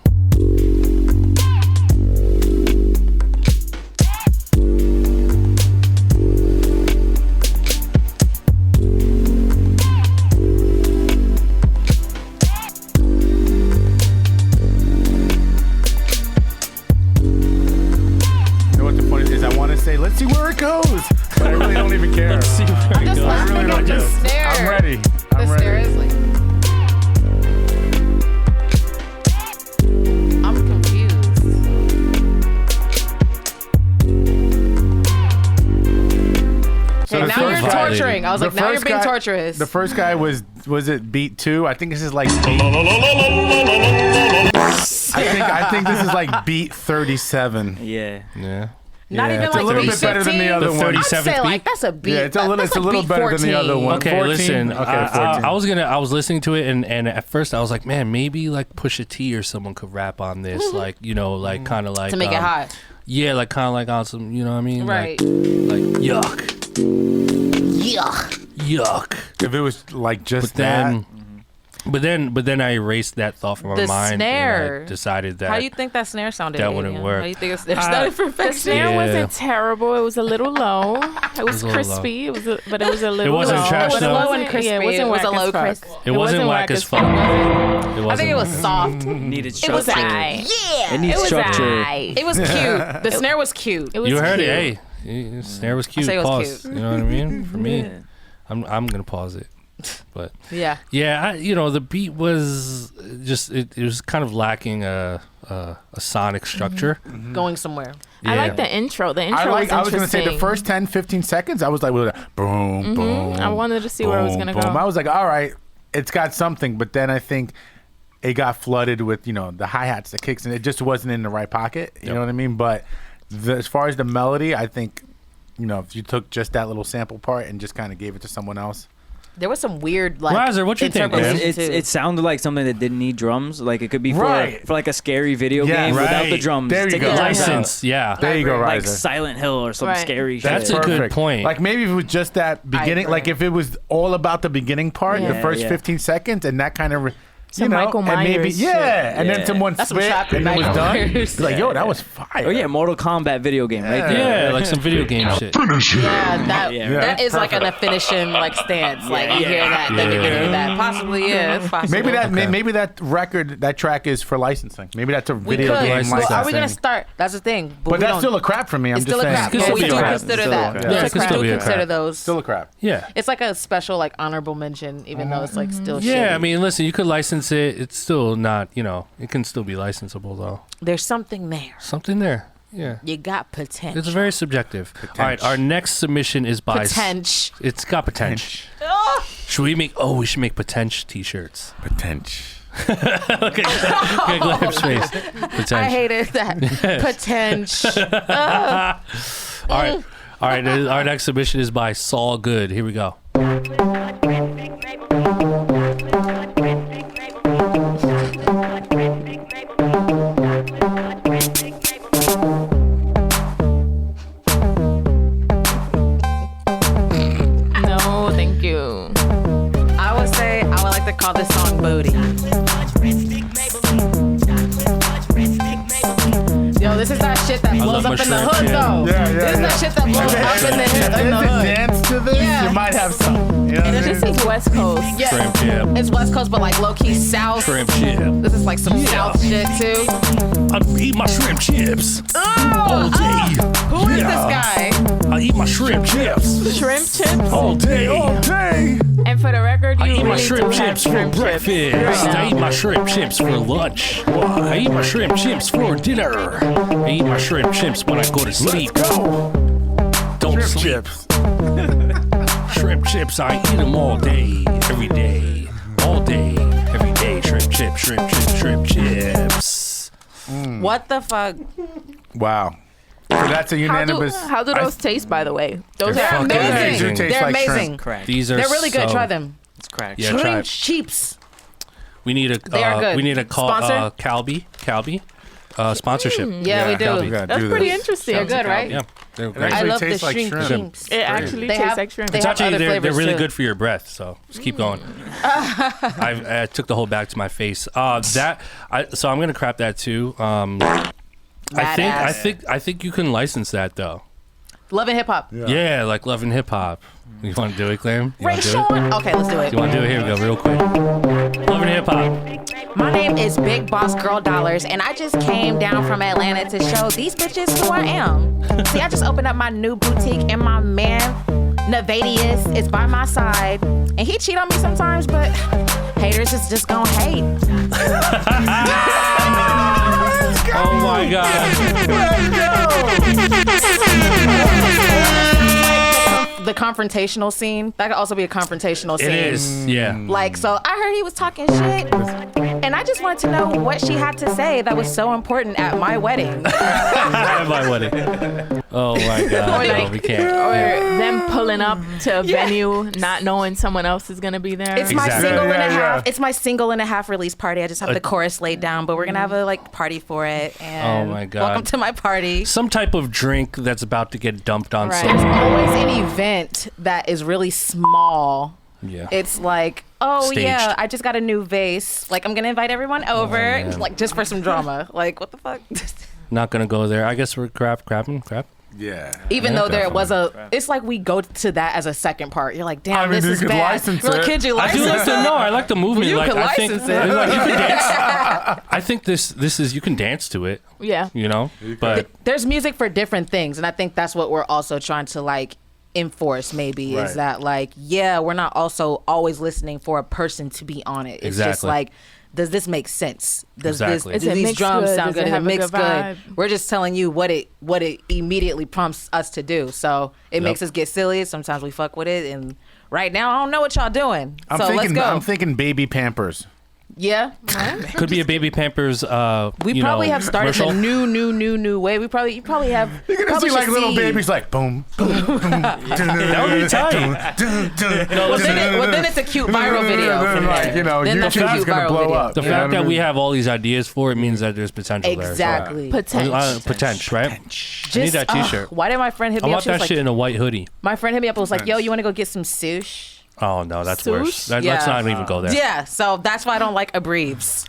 say, let's see where it goes. But I really don't even care. Let's see where I'm it just goes. laughing at the snare. I'm ready. The I'm snare ready. is like. I'm confused. So Okay, the now first you're guy- torturing. I was the like, now you're first being guy- torturous. The first guy was it beat 2? I think this is like beat. I think this is like beat 37. Yeah. Yeah. Not Yeah, even it's like a little beat bit better than the 15. other The one. 37th I'd say like beat? that's a beat. Yeah, it's a little that's like better beat than the other 14. one. Okay, 14? listen. Okay, 14. I was listening to it, and at first I was like, man, maybe like Pusha T or someone could rap on this, like like kind of like To make it hot. Yeah, like kind of like on some, you know what I mean? Right. Like yuck, Yuck. yuck. If it was like just But then I erased that thought from my The mind. snare. And I decided that. How do you think that snare sounded? That wouldn't Adrian? work. How do you think the snare sounded for The snare Yeah. wasn't terrible. It was a little low. It was a little low. crispy. But it was a little. wasn't low. trash, It though. wasn't Low and crispy. Yeah, it wasn't It was whack a low as fuck. crisp. It wasn't whack as fuck. It I think it was soft. Needed It structure. was aight. It It needs was structure. aight. It was cute. The snare was cute. It was You heard cute. it, hey. The snare was cute. say it was Pause. cute. You know what I mean? For me, Yeah. I'm gonna pause it. But Yeah. yeah, the beat was just it was kind of lacking a sonic structure. Going somewhere. I Yeah. like the intro. The intro I was was going to say the interesting. first 10, 15 seconds, I was like, boom, boom. I wanted to see where it was boom, gonna go. boom. I was like, all right, it's got something. But then I think it got flooded with, the hi-hats, the kicks, and it just wasn't in the right pocket. You know what I mean? But as far as the melody, I think, if you took just that little sample part and just kind of gave it to someone else. There was some weird like. Razer, what you think, man? interpolation, too. It sounded like something that didn't need drums. Like it could be for Right. like a scary video Yeah, game without the right. drums. There you Take go. the drums out. License, yeah. There you go, Like Riser. Silent Hill or some Right. scary That's shit. a good Perfect. point. Like maybe if it was just that beginning, agree. like if it was all about the beginning part, the Yeah. first Yeah. 15 seconds, and that kind of, Some Michael and maybe, Myers yeah, shit. and Yeah. then someone That's some spit, Chapter and it was Michael done. Myers. It's like, yo, that was fire. Oh yeah, Mortal Kombat video game right there. Yeah, like some video game shit. Yeah, that Yeah. that is like an finishing like stance. Like you hear that, then you hear that. Possibly, yeah, it's possible. Maybe that Okay. maybe that record, that track is for licensing. Maybe that's a we video could. game license. licensing. Well, are we gonna start? That's the thing. But we that's don't- still a crap for me. I'm It's just still a saying. crap. Could Yeah, still we be a do crap. consider Still a that. crap. Yeah, We it could do still be a consider crap. those. Still a crap. Yeah. It's like a special like honorable mention, even though it's like still. Yeah, shitty. I mean, listen, you could license it. It's still not, it can still be licensable though. there's something there. Something there. Yeah. You got potential. It's very subjective. All right, our next submission is by. Potential. It's got potential. Should we make? Oh, we should make potential t-shirts. Potential. Okay, Glam's face. Potential. I hated that. Potential. All right. All right. Our next submission is by Saul Good. Here we go. No, thank you. I would say I would like to call this song Booty. Yo, this is that shit that blows love up my in the shrimp, hood, yeah. though. Yeah, This is that shit that blows up in the hood. Dance to this, Yeah. you might have some. You know what I And mean? this is West Coast. Yeah, Shrimp chip. it's West Coast, but like low key South. Shrimp chip. This is like some South shit too. I eat my shrimp chips all day. Who is this guy? I eat my shrimp chips Shrimp chips. all day. Hey. And for the record, I you eat my really shrimp do have chips for shrimp breakfast. chips right I eat now. my shrimp chips for lunch. I eat my shrimp chips for dinner. I eat my shrimp chips when I go to sleep. Go. Don't Shrimp sleep. chips. Shrimp chips, I eat them all day, every day, all day, every day. Shrimp chips, shrimp chips, shrimp chips. What the fuck? Wow. So that's a unanimous. How do those taste, by the way? Those They're are fucking amazing. amazing. They do taste They're like amazing. shrimp. Crack. These are They're really good. so- Try them. It's crack. Yeah, try Shrimp it. cheeps. We need a They are good. we need a call Sponsor? Calbee sponsorship. Yeah, we do. Calbee, gotta That's do pretty this. interesting. They're good, right? Yeah, they're It great. I actually love the tastes like shrimp shrimp. cheeps. It actually They tastes have- like shrimp. they It's have actually other they're flavors, really too. good for your breath. So just keep going. I took the whole back to my face. So I'm gonna crap that too. I Badass. think you can license that though. Love and Hip Hop. Yeah, like Love and Hip Hop. You want to do it, Claire? You Ray want to do Sean. it? Okay, let's do it. You want to do it? Here we go, real quick. Love and Hip Hop. My name is Big Boss Girl Dollars, and I just came down from Atlanta to show these bitches who I am. See, I just opened up my new boutique, and my man, Navadius, is by my side. And he cheat on me sometimes, but haters is just gonna hate. Oh my God. The confrontational scene. That could also be a confrontational scene. It is, yeah. Like, so I heard he was talking shit, and I just wanted to know what she had to say that was so important at my wedding. At my wedding. Oh my God. Or No, like- we can't. Or Yeah. them pulling up to a venue, not knowing someone else is gonna be there. It's my Exactly. single and a Yeah, half. yeah. It's my single and a half release party. I just have the chorus laid down, but we're gonna have a like party for it. And Oh my God. welcome to my party. Some type of drink that's about to get dumped on There's someone. always an event that is really small. Yeah. It's like, oh Staged. yeah, I just got a new vase. Like I'm gonna invite everyone over, man. like just for some drama. Like what the fuck? Not gonna go there. I guess we're crapping. Yeah. Even Yeah, though there was definitely. it's like we go to that as a second part. You're like, damn, I mean, this you is could bad. license You're like, it. could you I do license like the I like the movement. You like could I think license it. like, you can dance. I think this is you can dance to it. Yeah. You know, but There's music for different things, and I think that's what we're also trying to like enforce maybe Right. is that like, yeah, we're not also always listening for a person to be on it. It's just Exactly. like, does this make sense? Does Exactly. this Does it do these mix drums good? sound Does good? it Does have it a mix good good? vibe? We're just telling you what it immediately prompts us to do. So it makes us get silly. Sometimes we fuck with it, and right now I don't know what y'all doing. I'm so thinking. let's go. I'm thinking baby Pampers. Yeah. could be a Baby Pampers. We you probably know, have started commercial. the new way. You probably have. You're gonna probably see like should little see- babies like boom, boom, boom. That would be tight. Well, then it's a cute viral video from Like, there. you know, Then that's a YouTube's cute gonna viral blow video. up. The You know fact what I that we mean? have all these ideas for it means that there's potential there. Exactly. Potential. Potential, right? I need Just, that T-shirt. why did my friend hit I me up? want She was that like, shit in a white hoodie. my friend hit me up and was like, yo, you want to go get some sushi? Oh no, that's Sush? worse. Let's Yeah. not even go there. Yeah, so that's why I don't like Abriefs.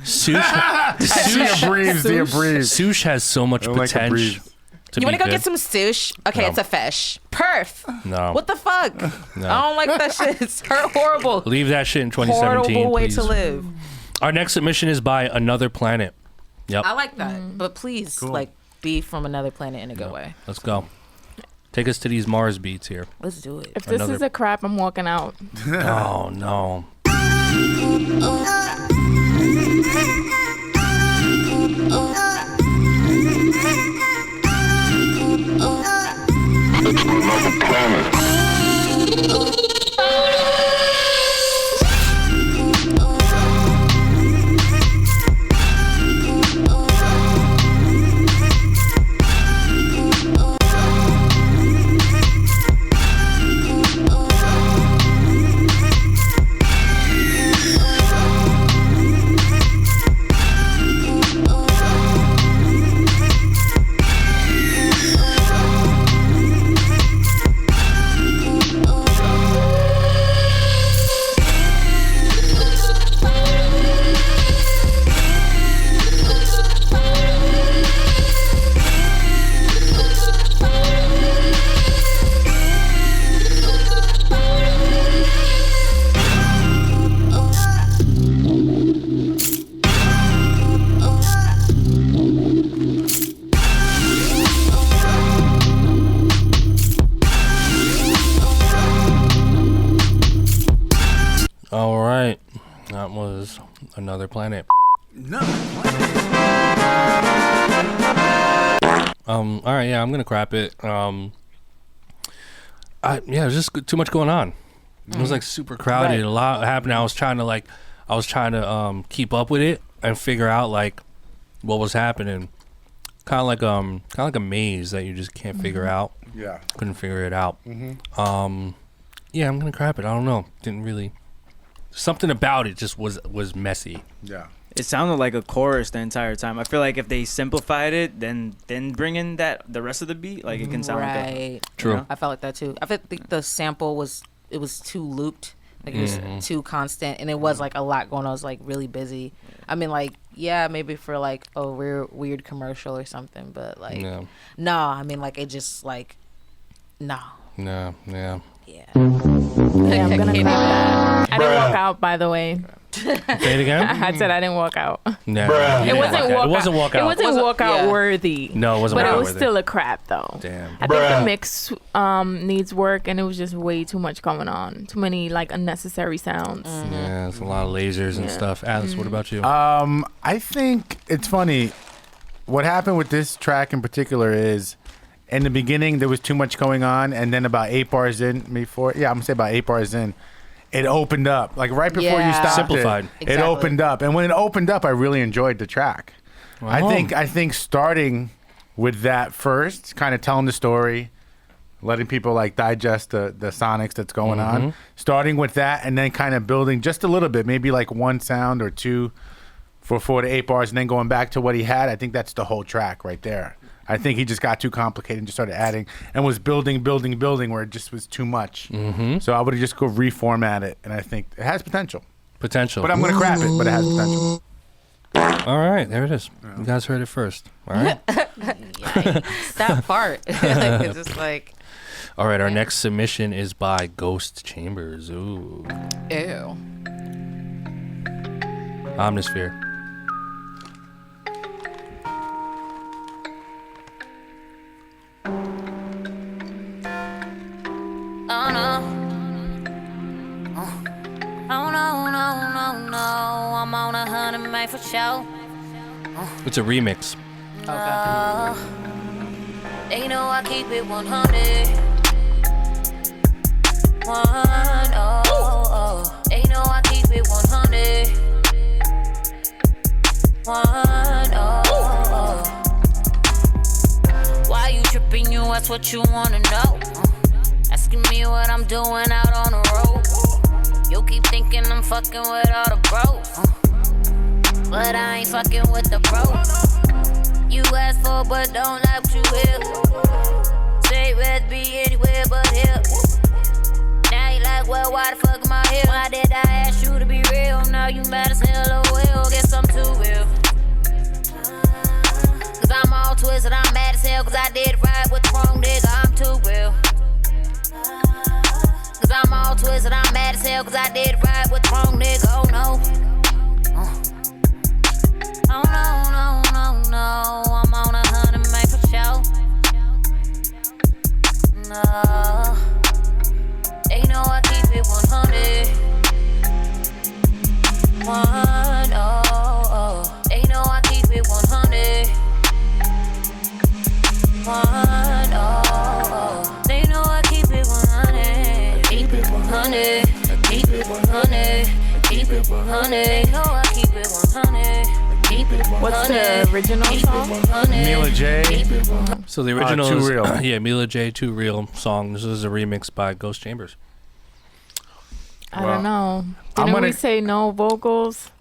Sush, See a breeze, see a breeze. Sush has so much I like a potential. breeze. You want to go good. get some sushi? Okay, No. it's a fish. Perf. No. What the fuck? No. I don't like that shit. It's horrible. Leave that shit in 2017, Horrible way please. to live. Our next submission is by Another Planet. Yep. I like that, but please, like, be from another planet in a good way. Let's go. Take us to these Mars beats here. Let's do it. If this Another- is a crap, I'm walking out. Oh no. All right. That was Another Planet. All right, yeah, I'm gonna crap it. There's just too much going on. It was like super crowded. Right. A lot happened. I was trying to keep up with it and figure out like what was happening. Kind of like a maze that you just can't figure out. Yeah. Couldn't figure it out. Yeah, I'm gonna crap it. I don't know. Didn't really. Something about it just was messy. Yeah. It sounded like a chorus the entire time. I feel like if they simplified it, then bring in the rest of the beat, like it can sound like a, Right. True. you know? I felt like that too. I think the sample was too looped. Like it was too constant, and it was like a lot going on. I was like really busy. I mean, like, yeah, maybe for like a weird commercial or something, but like, Yeah. no, I mean, like it just like No. No, yeah. Yeah. Yeah, I'm gonna cry. I didn't walk out, by the way. Say it again. I said I didn't walk out. No, It wasn't walk out. It wasn't walk out. It wasn't walkout yeah. worthy. No, it wasn't But walkout it was worthy. still a crap though. Damn. I think the mix needs work, and it was just way too much going on. Too many like unnecessary sounds. Yeah, it's a lot of lasers and stuff. Alice, what about you? I think it's funny. What happened with this track in particular is, in the beginning there was too much going on, and then about 8 bars in, I'm gonna say about 8 bars in, it opened up. Like right before you Yeah. stopped Simplified. it Exactly. opened up, and when it opened up, I really enjoyed the track. Wow. I think starting with that first, kind of telling the story, letting people like digest the sonics that's going on, starting with that, and then kind of building just a little bit, maybe like one sound or two for 4 to 8 bars, and then going back to what he had. I think that's the whole track right there. I think he just got too complicated and just started adding and was building where it just was too much. So I would just go reformat it, and I think it has potential. But I'm going to crap it, but it has potential. All right, there it is. You guys heard it first. All right. Yikes. That part. Like, it's just like, All right, our next submission is by Ghost Chambers. Ooh. ew. Omnisphere. Oh no. Oh no, no, no, no. I'm on 100 made for show. It's a remix. They know I keep it 100. They know I keep it 100. Why you tripping? You ask what you wanna know. Asking me what I'm doing out on the road. You keep thinking I'm fucking with all the bros, but I ain't fucking with the bros. You ask for but don't like what you hear. Say let's be anywhere but here. Now you like, well, why the fuck am I here? Why did I ask you to be real? Now you mad as hell, oh well, guess I'm too real. Cause I'm all twisted, I'm mad as hell, cause I did right with the wrong nigga, I'm too real. Cause I'm all twisted, I'm mad as hell, cause I did right with the wrong nigga, oh no. Oh no, no, no, no, I'm on 100 made for show. No, they know I keep it 100. They know I keep it 100. They know I keep it 100. Keep it 100. Keep it 100. Keep it 100. They know I keep it 100. Keep it 100. What's the original song? Mila J. So the original Too is Real. yeah, Mila J. Too Real song. This is a remix by Ghost Chambers. I don't know. Didn't we say no vocals?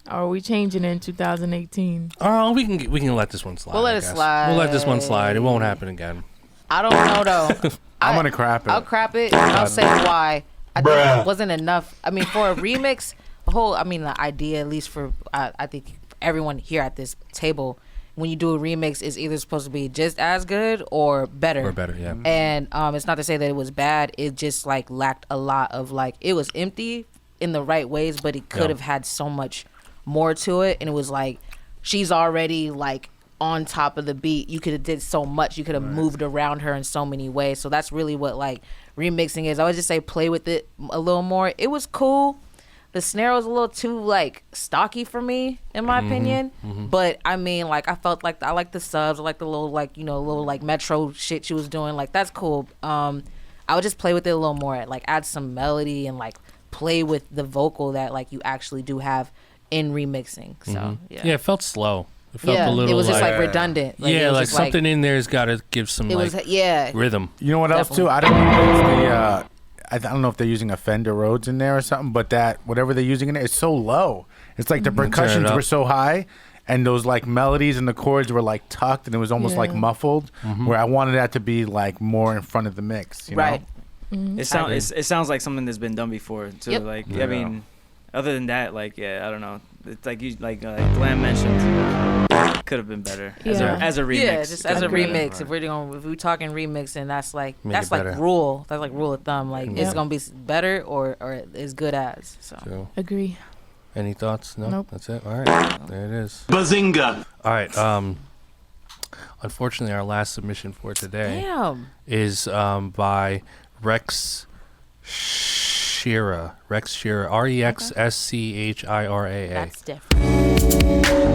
Or are we changing it in 2018? Oh, we can let this one slide. We'll let I it guess. slide. We'll let this one slide. It won't happen again. I don't know though. I'm going to crap it. I'll crap it, and I'll say why. I think it wasn't enough. I mean, for a remix, the idea, at least for, I think everyone here at this table, when you do a remix, is either supposed to be just as good or better. Or better, yeah. And it's not to say that it was bad. It just, like, lacked a lot of, like, it was empty in the right ways, but it could have had so much more to it. And it was, like, she's already, like, on top of the beat. You could have did so much. You could have moved around her in so many ways. So that's really what, like, remixing is. I would just say play with it a little more. It was cool. The snare was a little too, like, stocky for me, in my opinion. But, I mean, like, I felt like I like the subs. I like the little, like, little, like, metro shit she was doing. Like, that's cool. I would just play with it a little more. Like, add some melody and, like, play with the vocal that, like, you actually do have in remixing. So, yeah. Yeah, it felt slow. It felt a little it was just, like redundant. Like, yeah, it was like just, something in there's got to give some, it like, was, yeah. rhythm. You know what else too? I don't know if I don't know if they're using a Fender Rhodes in there or something, but that whatever they're using in it is so low. It's like the percussions were so high, and those like melodies and the chords were like tucked, and it was almost like muffled. Where I wanted that to be like more in front of the mix. You know? It sounds like something that's been done before too. Yep. Like I mean, other than that, like I don't know. It's like you like Glam mentioned. Could have been better Yeah. as a remix. Yeah, just as a Agreed. remix. If we're talking remix, and that's like Make that's it like better. rule. That's like rule of thumb. Like Yeah. it's gonna be better or as good as. So So, Agree. any thoughts? No, Nope. that's it. All right, there it is. Bazinga! All right. Unfortunately, our last submission for today damn. is by Rex Shira. Rex Shira. REXSCHIRAA. That's different.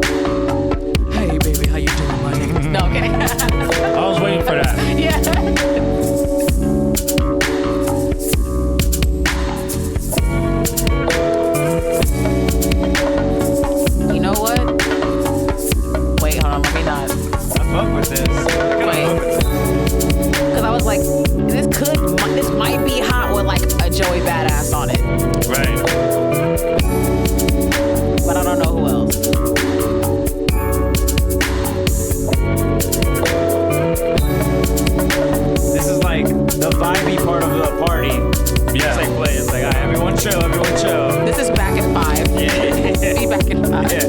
Hey, baby, how you doing? My name is No, okay. I was waiting for that. Yeah. You know what? Wait, hold on. Let me not. I fuck with this. Wait. Because I was like, this might be hot with like a Joey Badass on it. Right. But I don't know who else. This is like the vibey part of the party. Yeah. It's like play. It's like, all right, everyone chill, everyone chill. This is back in 5. Yeah. Be back in 5. Yeah.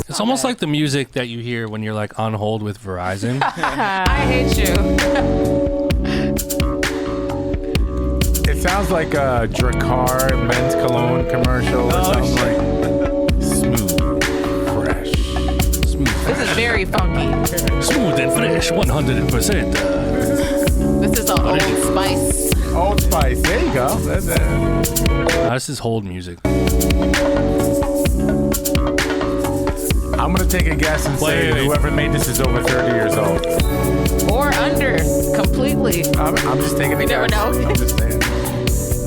It's almost like the music that you hear when you're like on hold with Verizon. I hate you. It sounds like a Dracar men's cologne commercial. It Oh, sounds shit. like smooth, fresh. This is very funky. Smooth and fresh, 100%. This is an Old Spice. Old Spice. There you go. That's it. This is hold music. I'm gonna take a guess and say Wait. whoever made this is over 30 years old. Or under. Completely. I'm just taking a You never guess. know. I'm just saying.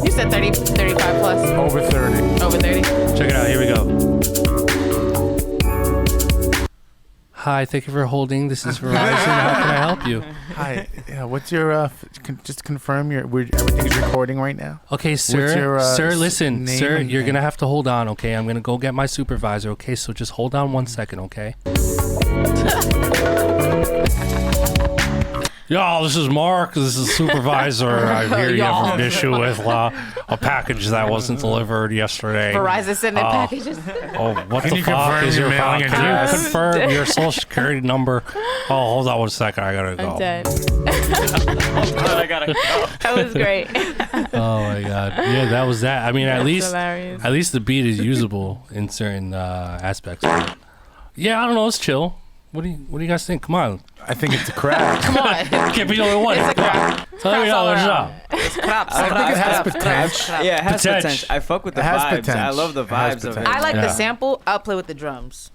You said 30, 35 plus. Over 30. Over 30. Check it out. Here we go. Hi, thank you for holding. This is Verizon. How can I help you? Hi. Yeah. What's your? Just confirm everything's recording right now. Okay, sir. your, Sir, listen, name sir. and- You're gonna have to hold on. Okay, I'm gonna go get my supervisor. Okay, so just hold on 1 second. Okay. Y'all, this is Mark. This is supervisor. I hear you have an issue with a package that wasn't delivered yesterday. Verizon sending packages. Oh, what Can the you fuck confirm is your your mailing phone? Can you address? confirm your social security number? Oh, hold on 1 second. I gotta go. I'm dead. I gotta go. That was great. Oh my god. Yeah, that was that. I mean, at That's least hilarious. the beat is usable in certain aspects. But yeah, I don't know. It's chill. What do you guys think? Come on. I think it's a crap. Come on. Can't be the only one. It's a crap. Tell me all what's around. up. It's craps. I think it has potential. Yeah, it has Potential. potential. I fuck with the It has vibes. I potential. love the It has vibes of it. potential. I like Yeah. the sample. I'll play with the drums.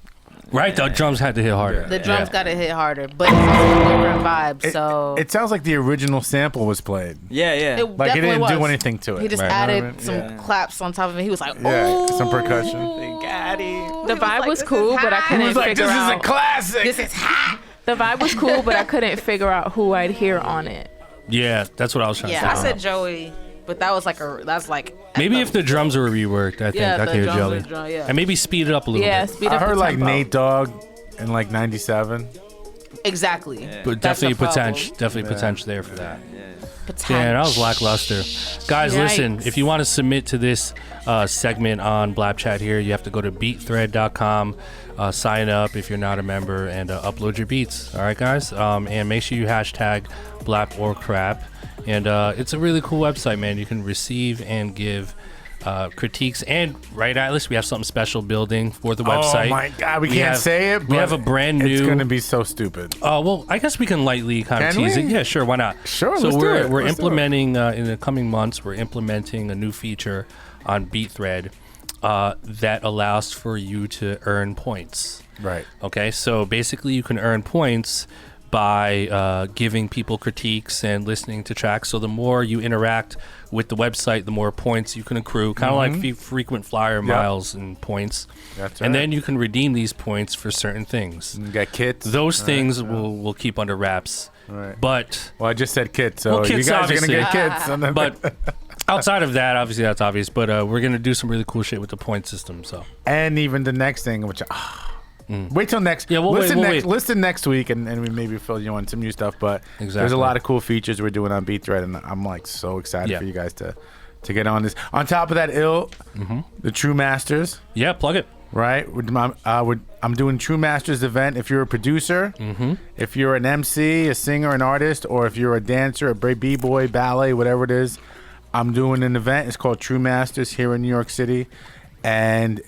Right, the drums had to hit harder. The drums Yeah. got to hit harder, but it's a different vibe. So It sounds like the original sample was played. Yeah, yeah. it Like it definitely didn't do was. anything to it. He just Right. added some Yeah. claps on top of it. He was like, Yeah, "Ooh, some percussion. The vibe was cool, but I couldn't figure out. classic. This is hot." The vibe was cool, but I couldn't figure out who I'd hear on it. Yeah, that's what I was trying to Yeah, I say. said Joey, but that was like Maybe if the drums were reworked, I think Yeah, I the could hear drums Joey. were drum, yeah. And maybe speed it up a little Yeah, bit. speed I up the heard like tempo. Nate Dogg in like '97. exactly. But That's definitely the problem. potential potential there for that. Potential. Yeah, that was lackluster. Guys, listen, Yikes. if you want to submit to this segment on BLAPCHAT here, you have to go to beatthread.com, sign up if you're not a member, and upload your beats. All right, guys? And make sure you hashtag BLAP or crap. And it's a really cool website, man. You can receive and give critiques. And right, Atlas, we have something special building for the website. Oh my God, we can't have- say it. we but have a brand new. It's gonna be so stupid. Well, I guess we can lightly kind of Can tease we? it. Yeah, sure, why not? Sure, So let's do it. we're Let's do it. implementing in the coming months. We're implementing a new feature on BeatThread that allows for you to earn points. Right. Okay, so basically you can earn points by giving people critiques and listening to tracks. So the more you interact with the website, the more points you can accrue, kind of like frequent flyer miles and points. That's And right. then you can redeem these points for certain things. You got kits. Those things we'll keep under wraps. Right. But Well, I just said kits, so Well, you kits, guys are gonna obviously. get kits. And then but outside of that, obviously that's obvious. But we're gonna do some really cool shit with the point system. So and even the next thing, which Wait till next. Yeah, we'll wait. Listen next week, and we maybe fill you on some new stuff. But there's a Exactly. lot of cool features we're doing on BeatThread, and I'm like so excited for you guys to get on this. On top of that, the True Masters. Yeah, plug it. Right, I'm doing True Masters event. If you're a producer, if you're an MC, a singer, an artist, or if you're a dancer, a b-boy, ballet, whatever it is, I'm doing an event. It's called True Masters here in New York City, and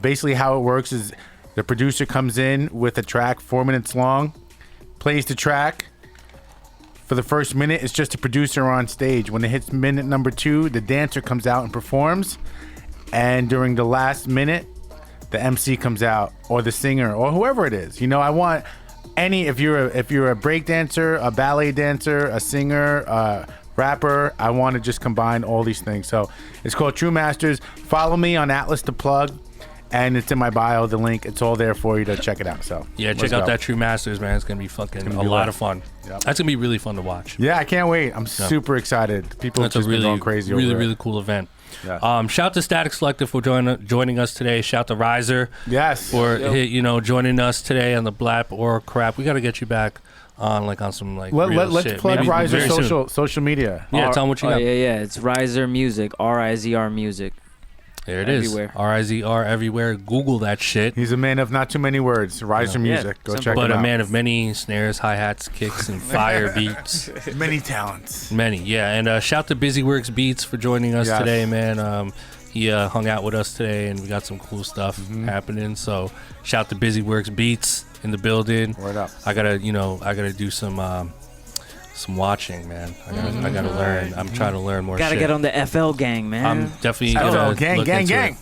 basically how it works is the producer comes in with a track 4 minutes long, plays the track. For the first minute, it's just a producer on stage. When it hits minute number 2, the dancer comes out and performs, and during the last minute, the MC comes out, or the singer, or whoever it is. You know, I want if you're a break dancer, a ballet dancer, a singer, a rapper, I want to just combine all these things. So it's called True Masters. Follow me on Atlas to plug, and it's in my bio, the link. It's all there for you to check it out. So yeah, check out that True Masters, man. It's gonna be fucking a lot of fun. Yep. That's gonna be really fun to watch. Yeah, I can't wait. I'm super excited. People have just been going crazy over it. Really cool event. Yeah. Shout to Statik Selektah for joining us today. Shout to Riser, for joining us today on the BLAP or crap. We got to get you back on some real let's shit. plug Maybe Riser very social media. Yeah, tell them what you got. Yeah. It's Riser Music, RIZR Music. There it Everywhere. is. RIZR everywhere. Google that shit. He's a man of not too many words. Riser Music. Go check him out. But a man of many snares, hi-hats, kicks, and fire beats. Many talents. Many, yeah. And shout to BusyWorksBeats for joining us today, man. He hung out with us today, and we got some cool stuff happening. So shout to BusyWorksBeats in the building. Word up. I gotta do some watching, man. I gotta learn. I'm trying to learn more. Gotta shit. get on the FL gang, man. I'm definitely FL gang.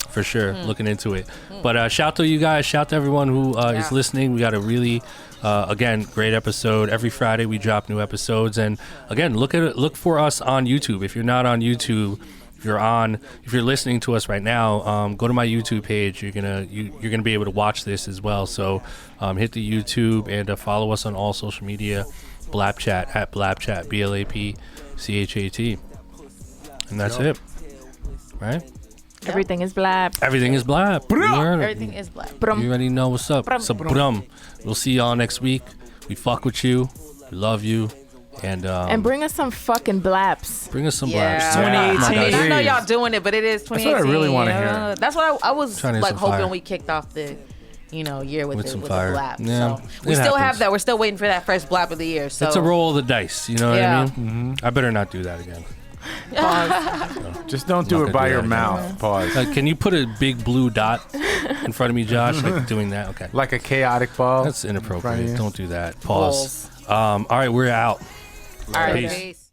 For sure, looking into it. But shout to you guys. Shout to everyone who is listening. We got a really, again, great episode. Every Friday we drop new episodes, and again, look for us on YouTube. If you're not on YouTube, if you're listening to us right now, go to my YouTube page. You're gonna be able to watch this as well. So hit the YouTube and follow us on all social media. BLAPCHAT at BLAPCHAT, BLAPCHAT, and that's it, right? Everything is blap. Everything is blap. Everything is blap. You already know what's up. So, we'll see y'all next week. We fuck with you. We love you. And bring us some fucking blaps. Bring us some Yeah. blaps. 2018. I know y'all doing it, but it is 2018. That's what I really want to hear. That's what I was Trying to like some hoping fire. we kicked off the year with some the fire. blap. Yeah, So we it still have happens. that. We're still waiting for that first blap of the year. So It's a roll of the dice. You know what Yeah. I mean? I better not do that again. Just don't do Not it by gonna do your that mouth. Pause. Like, can you put a big blue dot in front of me, Josh? Like doing that? Okay. Like a chaotic ball. That's inappropriate. Front of you. Don't do that. Pause. Balls. All right, we're out. All right, Peace. peace.